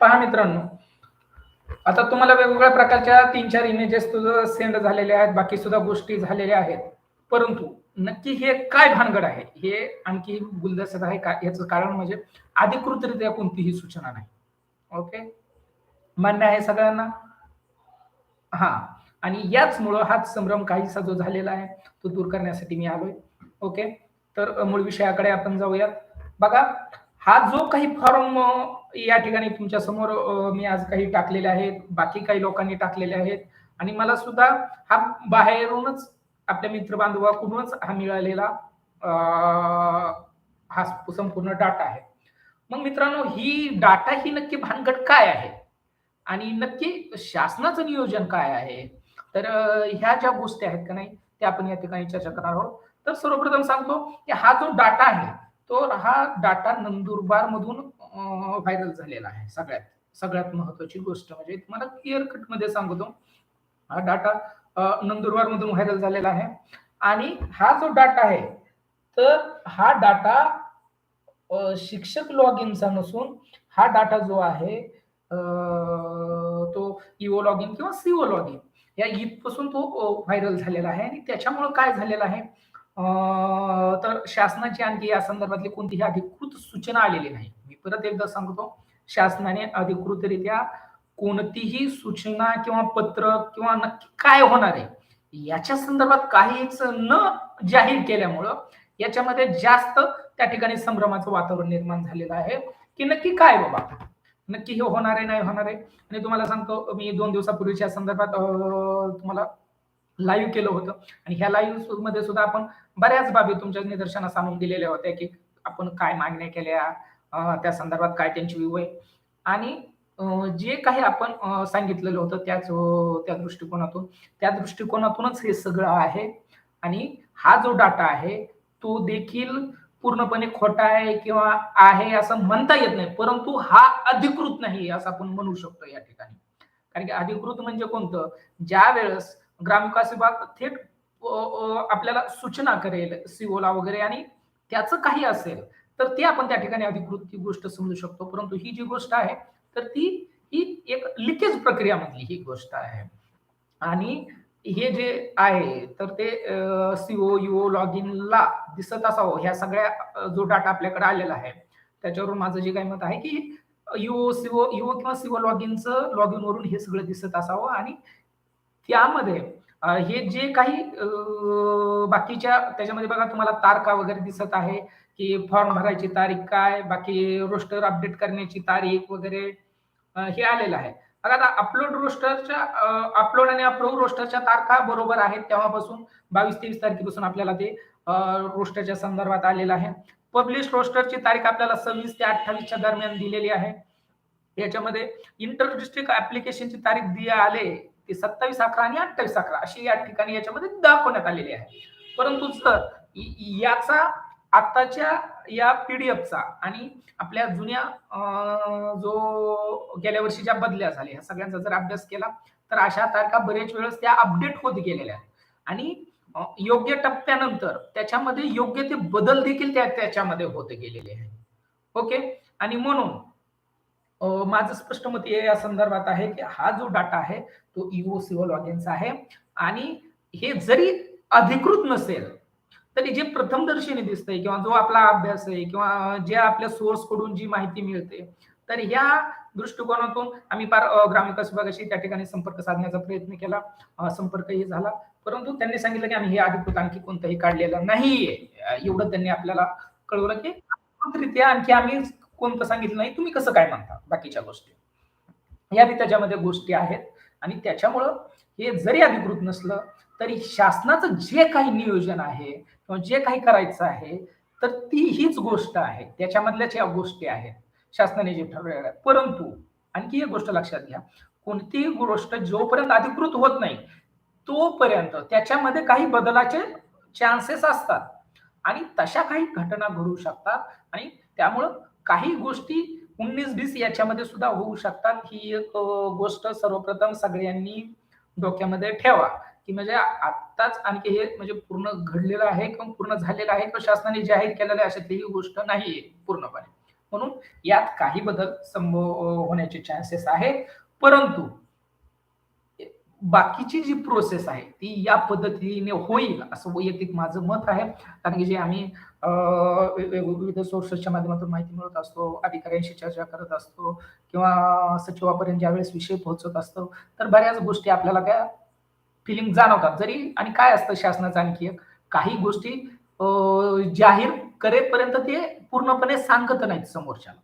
पहा मित्रांनो, आता तुम्हाला वेगवेगळ्या प्रकारच्या 3-4 इमेजेस तुझं सेंड झालेले आहेत, बाकी सुद्धा गोष्टी झालेल्या आहेत. परंतु नक्की हे काय भानगड आहे? हे आणखी गुलदस्त्यात आहे का? याचं कारण म्हणजे अधिकृतरित्या कोणतीही सूचना नाही. ओके. मान्य आहे सगळ्यांना? हां. आणि याचमुळं हा संभ्रम काहीसा जो झालेला आहे, तो दूर करण्यासाठी मी आलोय. ओके. तर मूळ विषयाकडे आपण जाऊयात. बघा, हा जो काही फॉर्म या ठिकाणी तुमच्या समोर मी आज काही टाकलेले आहेत, बाकी काही लोकांनी टाकलेले आहेत आणि मला सुद्धा हा बाहेरूनच आपल्या मित्रबांधवाकडूनच हा मिळालेला हा संपूर्ण डाटा आहे. मग मित्रांनो, ही डाटा ही नक्की भानगड काय आहे? आणि नक्की शासनाचं नियोजन काय आहे? तर ह्या ज्या गोष्टी आहेत का नाही, त्या आपण या ठिकाणी चर्चा करणार आहोत. तर सर्वप्रथम सांगतो, की हा जो डाटा आहे, तो हा डाटा नंदुरबारमधून व्हायरल झालेला आहे सगळ्यात. सगळ्यात महत्त्वाची गोष्ट म्हणजे तुम्हाला क्लिअर कटमध्ये सांगतो. हा डाटा नंदुरबारमधून व्हायरल झालेला आहे आणि हा जो डाटा आहे, तर हा डाटा शिक्षक लॉगिनचा नसून हा डाटा जो आहे तो इओ लॉगिन किंवा सीओ लॉगिन या इथपासून तो व्हायरल झालेला आहे आणि त्याच्यामुळं काय झालेलं आहे तर शासनाची आणखी या संदर्भातली कोणतीही अधिकृत सूचना आलेली नाही. मी परत एकदा सांगतो, शासनाने अधिकृतरित्या कोणतीही सूचना किंवा पत्र किंवा नक्की काय होणार आहे याच्या संदर्भात काहीच न जाहीर केल्यामुळं याच्यामध्ये जास्त त्या ठिकाणी संभ्रमाचं वातावरण निर्माण झालेलं आहे की नक्की काय बाबा, नक्की हे होणार आहे नाही होणार आहे. आणि तुम्हाला सांगतो, मी 2 दिवसापूर्वीच्या संदर्भात तुम्हाला लाईव्ह केलं होतं आणि ह्या लाईव्ह मध्ये सुद्धा आपण बऱ्याच बाबी तुमच्या निदर्शनास आणून दिलेल्या होत्या की आपण काय मागण्या केल्या, त्या संदर्भात काय त्यांची व्ह्यू आहे आणि जे काही आपण सांगितलेलं होतं त्या दृष्टिकोनातूनच हे सगळं आहे. आणि हा जो डाटा आहे तो देखील पूर्णपणे खोटा आहे किंवा आहे असं म्हणता येत नाही, परंतु हा अधिकृत नाही असं आपण म्हणू शकतो या ठिकाणी. कारण की अधिकृत म्हणजे कोणतं, ज्या वेळेस ग्रामविकास विभाग थेट आपल्याला सूचना करेल सीओला वगैरे आणि त्याचं काही असेल तर ते आपण त्या ठिकाणी अधिकृत ती गोष्ट समजू शकतो. परंतु ही जी गोष्ट आहे तर ती ही एक लिकेज प्रक्रियामधली ही गोष्ट आहे. आणि हे जे आहे तर ते सीओ युओ लॉग इनला दिसत असावं ह्या सगळ्या जो डाटा आपल्याकडे आलेला आहे त्याच्यावरून माझं जे काही मत आहे की युओ किंवा सीओ लॉग इनचं लॉग इन वरून हे सगळं दिसत असावं आणि त्यामध्ये हे जे काही बाकीच्या त्याच्यामध्ये बघा तुम्हाला तारखा वगैरे दिसत आहे की फॉर्म भरायची तारीख काय, बाकी रोस्टर अपडेट करण्याची तारीख वगैरे हे आलेलं आहे. बघा आता अपलोड आणि अप्रूव्ह रोस्टरच्या तारखा बरोबर आहेत तेव्हापासून 22-23 तारखेपासून आपल्याला ते रोस्टरच्या संदर्भात आलेलं आहे. पब्लिश रोस्टरची तारीख आपल्याला 26 ते 28च्या दरम्यान दिलेली आहे. याच्यामध्ये इंटर डिस्ट्रिक्ट ऍप्लिकेशनची तारीख दी आले ती 27/11 आणि 28/11 अशी या ठिकाणी याच्यामध्ये दाखवण्यात आलेली आहे. परंतु जर याचा आताच्या या पीडीएफचा आणि आपल्या जुन्या जो गेल्या वर्षी ज्या बदल्या झाल्या ह्या सगळ्यांचा जर अभ्यास केला तर अशा तारखा बरेच वेळेस त्या अपडेट होत गेलेल्या आहेत आणि योग्य टप्प्यानंतर त्याच्यामध्ये योग्य ते बदल देखील त्याच्यामध्ये होत गेलेले आहेत. ओके. आणि म्हणून माझं स्पष्ट मत या संदर्भात आहे की हा जो डाटा आहे तो इओ सीओ लॉगिनचा आहे आणि हे जरी अधिकृत नसेल तरी जे प्रथमदर्शनी दिसतंय किंवा जो आपला अभ्यास आहे किंवा जे आपल्या सोर्स कडून जी माहिती मिळते तर ह्या दृष्टिकोनातून आम्ही फार ग्रामविकास विभागाशी त्या ठिकाणी संपर्क साधण्याचा प्रयत्न केला, संपर्कही झाला, परंतु त्यांनी सांगितलं की आम्ही हे अधिकृत आणखी कोणतंही काढलेलं नाहीये. एवढं त्यांनी आपल्याला कळवलं की अधिकृतरित्या आणखी आम्ही कोणतं सांगितलं नाही, तुम्ही कसं काय म्हणता बाकीच्या गोष्टी या त्याच्यामध्ये गोष्टी आहेत. आणि त्याच्यामुळं हे जरी अधिकृत नसलं तरी शासनाचं जे काही नियोजन आहे किंवा जे काही करायचं आहे तर ती हीच गोष्ट आहे, त्याच्यामधल्याच या गोष्टी आहेत शासनाने जे ठरवलेलं आहे. परंतु आणखी एक गोष्ट लक्षात घ्या, कोणतीही गोष्ट जोपर्यंत अधिकृत होत नाही तोपर्यंत त्याच्यामध्ये काही बदलाचे चान्सेस असतात आणि तशा काही घटना घडू शकतात आणि त्यामुळं काही गोष्टी 19-20 याच्यामध्ये सुद्धा होऊ शकतात. ही एक गोष्ट सर्वप्रथम सगळ्यांनी डोक्यामध्ये ठेवा की म्हणजे आत्ताच आणखी हे म्हणजे पूर्ण घडलेलं आहे किंवा पूर्ण झालेलं आहे किंवा शासनाने जाहीर केलेलं आहे अशातली ही गोष्ट नाहीये पूर्णपणे. म्हणून यात काही बदल संभव होण्याचे चान्सेस आहे. परंतु बाकीची जी प्रोसेस आहे ती या पद्धतीने होईल असं वैयक्तिक माझं मत आहे. कारण की जे आम्ही विविध सोर्सेसच्या माध्यमातून माहिती मिळवत असतो, अधिकाऱ्यांशी चर्चा करत असतो किंवा सचिवापर्यंत ज्यावेळेस विषय पोहोचत असतो, तर बऱ्याच गोष्टी आपल्याला त्या फिलिंग जाणवतात. जरी आणि काय असतं शासनाचं आणखी एक, काही गोष्टी अ, जाहीर करेपर्यंत ते पूर्णपणे सांगत नाहीत समोरच्याला.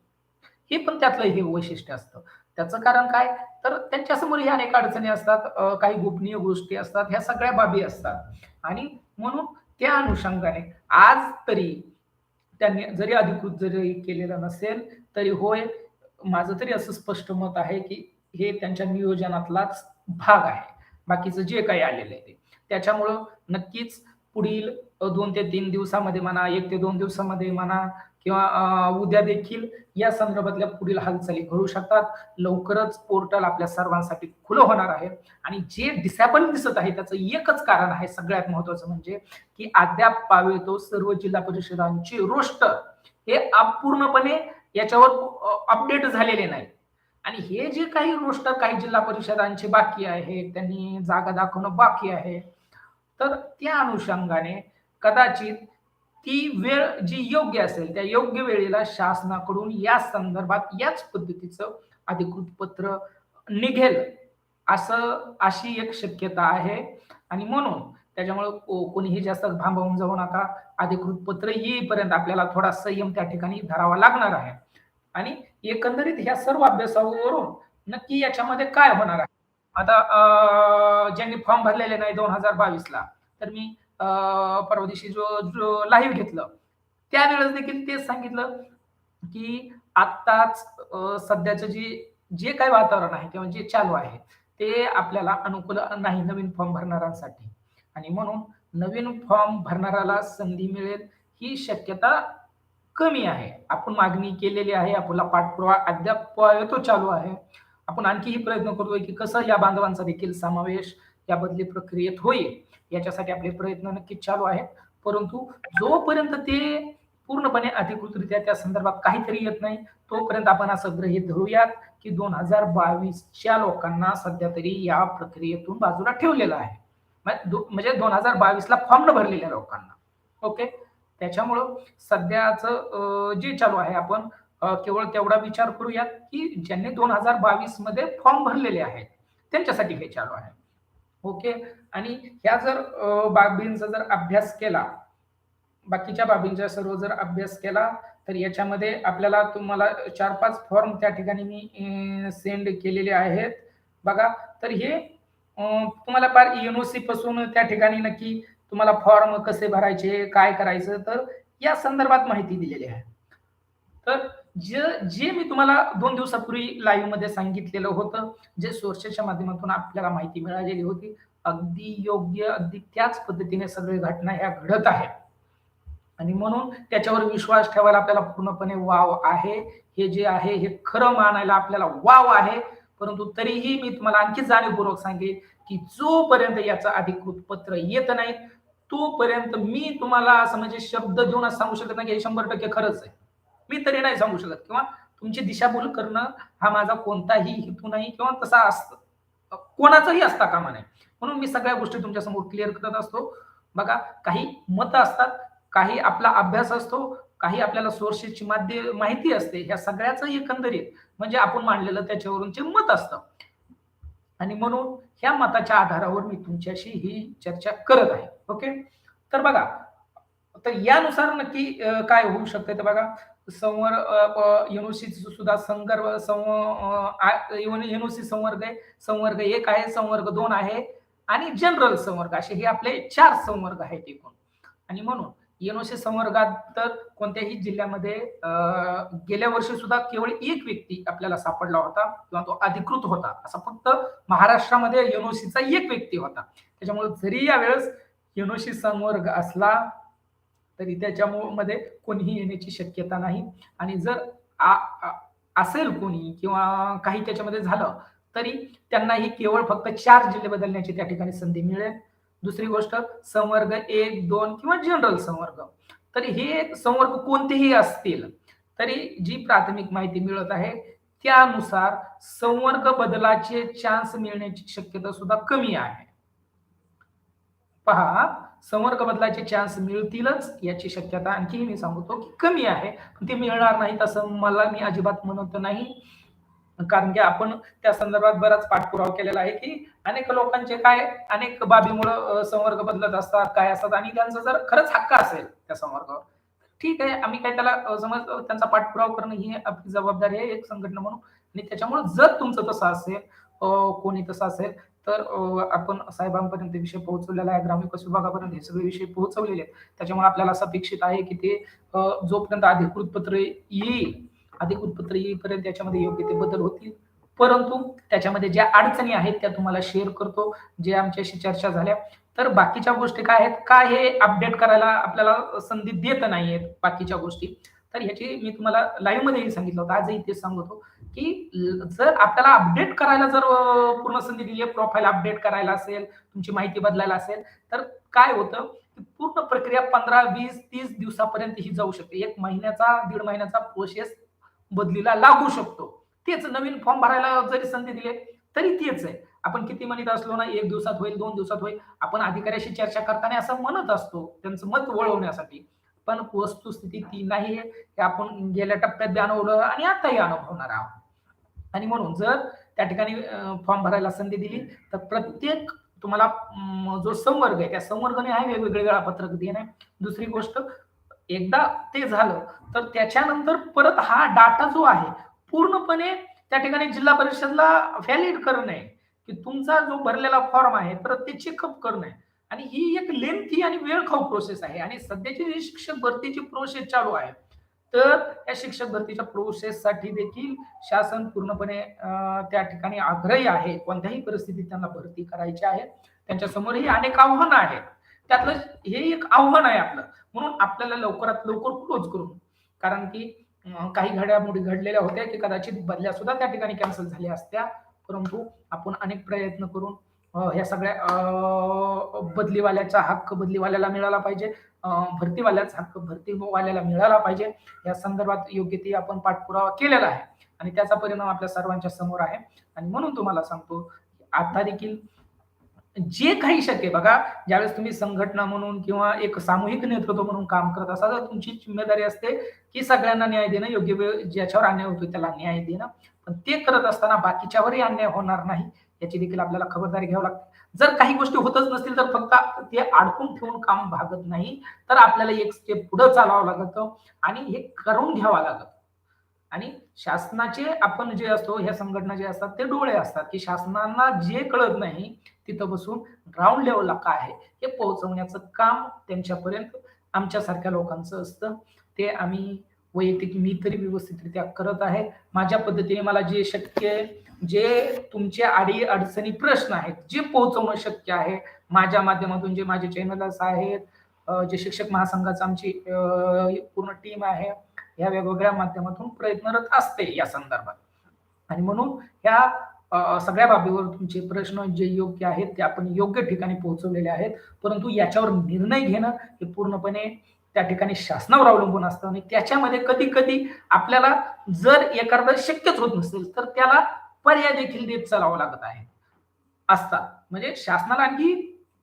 हे पण त्यातलं हे वैशिष्ट्य असतं. त्याचं कारण काय? तर त्यांच्यासमोरही अनेक अडचणी असतात, काही गोपनीय गोष्टी असतात, ह्या सगळ्या बाबी असतात आणि म्हणून त्या अनुषंगाने आज तरी त्यांनी जरी अधिकृत जरी केलेलं नसेल, तरी होय, माझं तरी असं स्पष्ट मत आहे, की हे त्यांच्या नियोजनातलाच भाग आहे. बाकीचं जे काही आलेलं आहे ते. त्याच्यामुळं नक्कीच पुढील 2 ते 3 दिवसामध्ये म्हणा, 1 ते 2 दिवसामध्ये म्हणा किंवा उद्या देखील या संदर्भातल्या पुढील हालचाली घडू शकतात. लवकरच पोर्टल आपल्या सर्वांसाठी खुलं होणार आहे आणि जे डिसेबल दिसत आहे त्याचं एकच कारण आहे सगळ्यात महत्त्वाचं म्हणजे, की अद्याप पावेतो सर्व जिल्हा परिषदांची रोस्टर हे अपूर्णपणे याच्यावर अपडेट झालेले नाही. आणि हे जे काही रोस्टर काही जिल्हा परिषदांचे बाकी आहे, त्यांनी जागा दाखवणं बाकी आहे. तर त्या अनुषंगाने कदाचित ती वेळ जी योग्य असेल, त्या योग्य वेळेला शासनाकडून या संदर्भात याच पद्धतीचं अधिकृत पत्र निघेल, अशी एक शक्यता आहे आणि म्हणून त्याच्यामुळं कोणीही जास्त भांबावून जाऊ नका. अधिकृत पत्र येईपर्यंत आपल्याला थोडा संयम त्या ठिकाणी धरावा लागणार आहे आणि एकंदरीत ह्या सर्व अभ्यासावरून नक्की याच्यामध्ये काय होणार आहे? आता ज्यांनी फॉर्म भरलेले नाही 2022ला, तर मी परवा दिवशी जो लाईव्ह घेतलं, त्यावेळेस देखील तेच सांगितलं, की आत्ताच सध्याचं जे काही वातावरण आहे किंवा जे चालू आहे, ते आपल्याला अनुकूल नाही नवीन फॉर्म भरणाऱ्यांसाठी आणि म्हणून नवीन फॉर्म भरणाऱ्याला संधी मिळेल ही शक्यता कमी आहे. आपण मागणी केलेली आहे. आपला पाठपुरावा अद्याप तो चालू आहे. आपण आणखीही प्रयत्न करतोय, की कसं या बांधवांचा देखील समावेश या बदली प्रक्रियेत होईल. याच्यासाठी आपले प्रयत्न नक्कीच चालू आहेत. परंतु जोपर्यंत ते पूर्णपणे अधिकृतरित्या त्या संदर्भात काहीतरी येत नाही, तोपर्यंत आपण असं गृहीत धरूयात, की 2022च्या लोकांना सध्या तरी या प्रक्रियेतून बाजूला ठेवलेलं आहे. म्हणजे 2022ला फॉर्म न भरलेल्या लोकांना. ओके. त्याच्यामुळं सध्याचं जे चालू आहे आपण केवळ तेवढा विचार करूयात, की ज्यांनी 2022 मध्ये फॉर्म भरलेले आहेत, त्यांच्यासाठी हे चालू आहे. ओके. आणि ह्या जर बाबींचा जर अभ्यास केला, बाकीच्या बाबींचा सर्व जर अभ्यास केला, तर याच्यामध्ये आपल्याला तुम्हाला 4-5 फॉर्म त्या ठिकाणी मी सेंड केलेले आहेत. बघा, तर हे तुम्हाला फार एन-ओ-सी पासून त्या ठिकाणी नक्की तुम्हाला फॉर्म कसे भरायचे, काय करायचं, तर या संदर्भात माहिती दिलेली आहे. तर जे जे मी तुम्हाला 2 दिवसापूर्वी लाईव्हमध्ये सांगितलेलं होतं, जे सोर्सेसच्या माध्यमातून आपल्याला माहिती मिळालेली होती, अगदी योग्य, अगदी त्याच पद्धतीने सगळ्या घटना ह्या घडत आहेत. आणि म्हणून त्याच्यावर विश्वास ठेवायला आपल्याला पूर्णपणे वाव आहे. हे जे आहे हे खरं मानायला आपल्याला वाव आहे. परंतु तरीही मी तुम्हाला आणखी जाणीवपूर्वक सांगेन, की जोपर्यंत याचं अधिकृत पत्र येत नाही, तोपर्यंत मी तुम्हाला असं म्हणजे शब्द देऊनच सांगू शकत नाही, की हे 100% खरंच आहे. मी तरी नाही सांगू शकत किंवा तुमची दिशाभूल करणं हा माझा कोणताही हेतू नाही किंवा तसा कोणाचाही असता कामा नये. म्हणून मी सगळ्या गोष्टी तुमच्यासमोर क्लिअर करत असतो. बघा, काही मतं असतात, काही आपला अभ्यास असतो, काही आपल्याला सोर्सेसची माहिती असते. ह्या सगळ्याचं एकंदरीत म्हणजे आपण मांडलेलं त्याच्यावरूनचे मत असतं. आणि म्हणून ह्या मताच्या आधारावर मी तुमच्याशी ही चर्चा करत आहे. ओके. तर बघा, तर यानुसार नक्की काय होऊ शकतं तर बघा, एन-ओ-सी सुद्धा संदर्भ एन-ओ-सी संवर्ग आहे. संवर्ग 1 आहे, संवर्ग 2 आहे आणि जनरल संवर्ग असे हे आपले 4 संवर्ग आहेत एकूण. आणि म्हणून एन-ओ-सी संवर्गात तर कोणत्याही जिल्ह्यामध्ये गेल्या वर्षी सुद्धा केवळ एक व्यक्ती आपल्याला सापडला होता किंवा तो अधिकृत होता. असा फक्त महाराष्ट्रामध्ये एन-ओ-सीचा एक व्यक्ती होता. त्याच्यामुळे जरी यावेळेस एन-ओ-सी संवर्ग असला, तरी त्याच्यामध्ये कोणीही येण्याची शक्यता नाही आणि जर आ आ असेल कोणी किंवा काही त्याच्यामध्ये झालं, तरी त्यांनाही केवळ फक्त 4 जिल्हे बदलण्याची त्या ठिकाणी संधी मिळेल. दुसरी गोष्ट संवर्ग 1, 2 किंवा जनरल संवर्ग. तर हे संवर्ग कोणतेही असतील, तरी जी प्राथमिक माहिती मिळत आहे, त्यानुसार संवर्ग बदलाचे चान्स मिळण्याची शक्यता सुद्धा कमी आहे. पहा, संवर्ग बदलाचे चान्स मिळतीलच याची शक्यता आणखीही मी सांगतो, की कमी आहे. पण ते मिळणार नाहीत असं मला मी अजिबात म्हणत नाही. कारण की आपण त्या संदर्भात बराच पाठपुरावा केलेला आहे, की अनेक लोकांचे काय अनेक बाबीमुळं संवर्ग बदलत असतात, काय असतात आणि त्यांचा जर खरंच हक्क असेल त्या संवर्गावर, ठीक आहे. आम्ही काय त्याला समज त्यांचा पाठपुरावा करणं ही आपली जबाबदारी आहे एक संघटना म्हणून आणि त्याच्यामुळे जर तुमचं तसं असेल, कोणी तसं असेल, तर आपण साहेबांपर्यंत विषय पोहोचवलेला आहे, ग्रामविकास विभागापर्यंत हे सगळे विषय पोहोचवलेले आहेत. त्याच्यामुळे आपल्याला असं अपेक्षित आहे, की ते जोपर्यंत अधिकृत पत्र येईल, अधिकृत पत्र येईपर्यंत त्याच्यामध्ये योग्य ते बदल होतील. परंतु त्याच्यामध्ये ज्या अडचणी आहेत त्या तुम्हाला शेअर करतो, जे आमच्याशी चर्चा झाल्या. तर बाकीच्या गोष्टी काय आहेत, का हे अपडेट करायला आपल्याला संधी देत नाहीयेत बाकीच्या गोष्टी. तर ह्याची मी तुम्हाला लाईव्हमध्येही सांगितलं होतं, आजही तेच सांगतो, की जर आपल्याला अपडेट करायला जर पूर्ण संधी दिली आहे, प्रोफाइल अपडेट करायला असेल, तुमची माहिती बदलायला असेल, तर काय होतं, की पूर्ण प्रक्रिया 15, 20, 30 दिवसापर्यंत ही जाऊ शकते. 1 महिन्याचा, दीड महिन्याचा प्रोसेस बदलीला लागू शकतो. तेच नवीन फॉर्म भरायला जरी संधी दिली तरी तेच आहे. आपण किती म्हणत असलो ना, 1 दिवसात होईल, 2 दिवसात होईल. आपण अधिकाऱ्याशी चर्चा करताना असं म्हणत असतो, त्यांचं मत वळवण्यासाठी. पण वस्तुस्थिती ती नाही आहे. हे आपण गेल्या टप्प्यात बी अनुभवलं आणि आताही अनुभवणार आहोत. आणि म्हणून जर त्या ठिकाणी फॉर्म भरायला संधी दिली, तर प्रत्येक तुम्हाला जो संवर्ग आहे, त्या संवर्गाने आहे वेगवेगळे वेळापत्रक देणं. दुसरी गोष्ट, एकदा ते झालं, तर त्याच्यानंतर परत हा डाटा जो आहे, पूर्णपणे त्या ठिकाणी जिल्हा परिषदला व्हॅलिड करणं आहे, की तुमचा जो भरलेला फॉर्म आहे, परत ते चेकअप करणं आहे. आणि ही एक लेंथी आणि वेळखाऊ प्रोसेस आहे आणि सध्याची जी शिक्षक भरतीची प्रोसेस चालू आहे, तर त्या शिक्षक भरतीच्या प्रोसेससाठी देखील शासन पूर्णपणे त्या ठिकाणी आग्रही आहे. कोणत्याही परिस्थितीत त्यांना भरती करायची आहे. त्यांच्यासमोरही अनेक आव्हानं आहेत. त्यातलं हे एक आव्हान आहे आपलं. म्हणून आपल्याला लवकरात लवकर क्लोज करून, कारण की काही घडामोडी घडलेल्या होत्या, की कदाचित बदल्या सुद्धा त्या ठिकाणी कॅन्सल झाल्या असत्या. परंतु आपण अनेक प्रयत्न करून ह्या सगळ्या बदलीवाल्याचा हक्क बदलीवाल्याला मिळाला पाहिजे. भरतीवाल्याचा हक्क भरतीवाल्याला मिळाला पाहिजे. या संदर्भात योग्य ते आपण पाठपुरावा केलेला आहे आणि त्याचा परिणाम आपल्या सर्वांच्या समोर आहे. आणि म्हणून तुम्हाला सांगतो, आता देखील जे काही शक्य आहे बघा, ज्यावेळेस तुम्ही संघटना म्हणून किंवा एक सामूहिक नेतृत्व म्हणून काम करत असाल, तर तुमची जिम्मेदारी असते, की सगळ्यांना न्याय देणं, योग्य वेळ ज्याच्यावर अन्याय होतो त्याला न्याय देणं. पण ते करत असताना बाकीच्यावरही अन्याय होणार नाही, याची देखील आपल्याला खबरदारी घ्यावी लागते. जर काही गोष्टी होतच नसतील, तर फक्त ते अडकून ठेवून काम भागत नाही, तर आपल्याला एक स्टेप पुढे चालावं लागतं आणि हे करून घ्यावं लागतं. आणि शासनाचे आपण जे असतो, ह्या संघटना जे असतात ते डोळे असतात, की शासनाला जे कळत नाही तिथं बसून ग्राउंड लेवलला काय आहे हे पोहोचवण्याचं काम त्यांच्यापर्यंत आमच्यासारख्या लोकांचं असतं. ते आम्ही वैयक्तिक मी तरी व्यवस्थितरित्या करत आहे. माझ्या पद्धतीने मला जे शक्य आहे, जे तुमचे अडी-अडचणी प्रश्न आहेत, जे पोहोचवणं शक्य आहे, माझ्या माध्यमातून जे माझे चॅनल्स आहेत, जे शिक्षक महासंघाचं आमची पूर्ण टीम आहे, या वेगवेगळ्या माध्यमातून प्रयत्नरत असते या संदर्भात. आणि म्हणून ह्या सगळ्या बाबीवर तुमचे प्रश्न जे योग्य आहेत ते आपण योग्य ठिकाणी पोहोचवलेले आहेत. परंतु याच्यावर निर्णय घेणं हे पूर्णपणे त्या ठिकाणी शासनावर अवलंबून असतं आणि त्याच्यामध्ये कधी-कधी आपल्याला जर एखादं शक्यच होत नसेल, तर त्याला पर्याय देखील देत चालावं लागत आहे. असतात. म्हणजे शासनाला आणखी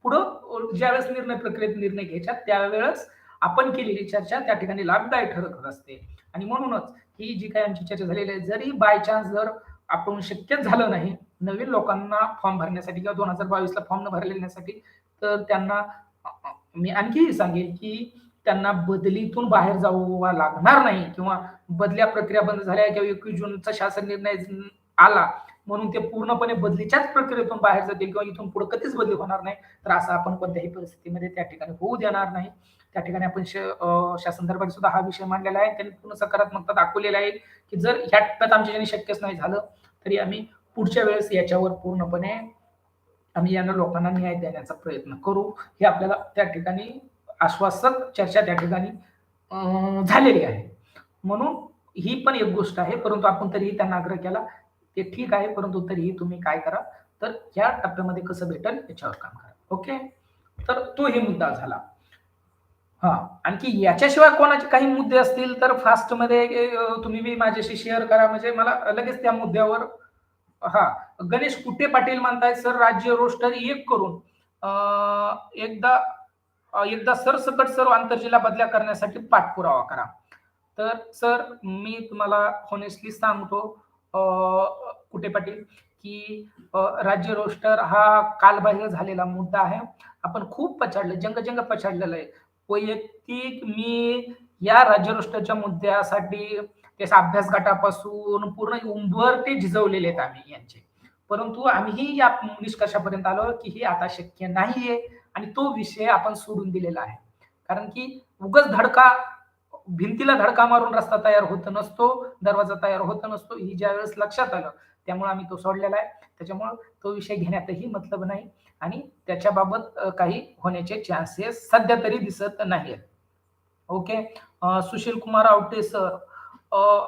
पुढं ज्यावेळेस निर्णय प्रक्रियेत निर्णय घ्यायच्या त्यावेळेस आपण केलेली चर्चा त्या ठिकाणी लाभदायक ठरत असते. आणि म्हणूनच ही जी काही आमची चर्चा झालेली आहे, जरी बाय चान्स जर आपण शक्यच झालं नाही, नवीन लोकांना फॉर्म भरण्यासाठी किंवा 2022 ला फॉर्म न भरलेल्यासाठी, तर त्यांना मी आणखीही सांगेन, की त्यांना बदलीतून बाहेर जावं लागणार नाही किंवा बदल्या प्रक्रिया बंद झाल्या किंवा 21 जूनचा शासन निर्णय आला म्हणून ते पूर्णपणे बदलीच्याच प्रक्रियेतून बाहेर जातील किंवा इथून पुढे कधीच बदली होणार नाही. तर असं आपण कोणत्याही परिस्थितीमध्ये त्या ठिकाणी होऊ देणार नाही. त्या ठिकाणी आपण शासन दरबारी सुद्धा हा विषय मांडलेला आहे. त्यांनी पूर्ण सकारात्मकता दाखवलेली आहे, की जर ह्या टप्प्यात आमच्याच्याने शक्यच नाही झालं, तरी आम्ही पुढच्या वेळेस याच्यावर पूर्णपणे आम्ही यांना लोकांना न्याय देण्याचा प्रयत्न करू. हे आपल्याला त्या ठिकाणी आश्वासक चर्चा त्या ठिकाणी झालेली आहे. म्हणून ही पण एक गोष्ट आहे. परंतु आपण तरीही त्यांना आग्रह केला, ते ठीक आहे. परंतु तरीही तुम्ही काय करा, तर ह्या टप्प्यामध्ये कसं भेटेल याच्यावर काम करा. ओके. तर तो हे मुद्दा झाला. हां. आणखी याच्याशिवाय कोणाचे काही मुद्दे असतील तर फास्टमध्ये तुम्ही बी माझ्याशी शेअर करा म्हणजे मला लगेच त्या मुद्द्यावर हां. गणेश कुट्टे पाटील म्हणतायत, "सर राज्य रोस्टर एक करून एकदा एकदा सरसकट सर्व आंतरजिल्हा बदल्या करण्यासाठी पाठपुरावा करा." तर सर मी तुम्हाला हॉनेस्टली सांगतो अ, कुठे पाटील, की राज्य रोस्टर हा कालबाह्य झालेला मुद्दा आहे. आपण खूप पछाडलं, जंग-जंग पछाडलेलं आहे. वैयक्तिक मी या राज्य रोस्टरच्या मुद्द्यासाठी त्याच्या अभ्यास गटापासून पूर्ण उंबरठे ते झिजवलेले आहेत आम्ही यांचे. परंतु आम्हीही या निष्कर्षापर्यंत आलो, की हे आता शक्य नाहीये आणि तो विषय आपण सोडून दिलेला आहे. कारण की उगाच भिंतीला धडका मारून रस्ता तयार होत नसतो, दरवाजा तयार होत नसतो, ही ज्यावेळेस लक्षात आलं, त्यामुळे आम्ही तो सोडलेला आहे. त्याच्यामुळं तो विषय घेण्यातही मतलब नाही आणि त्याच्याबाबत काही होण्याचे चान्सेस सध्या तरी दिसत नाहीयेत. Okay. Sushil Kumar Awate sir.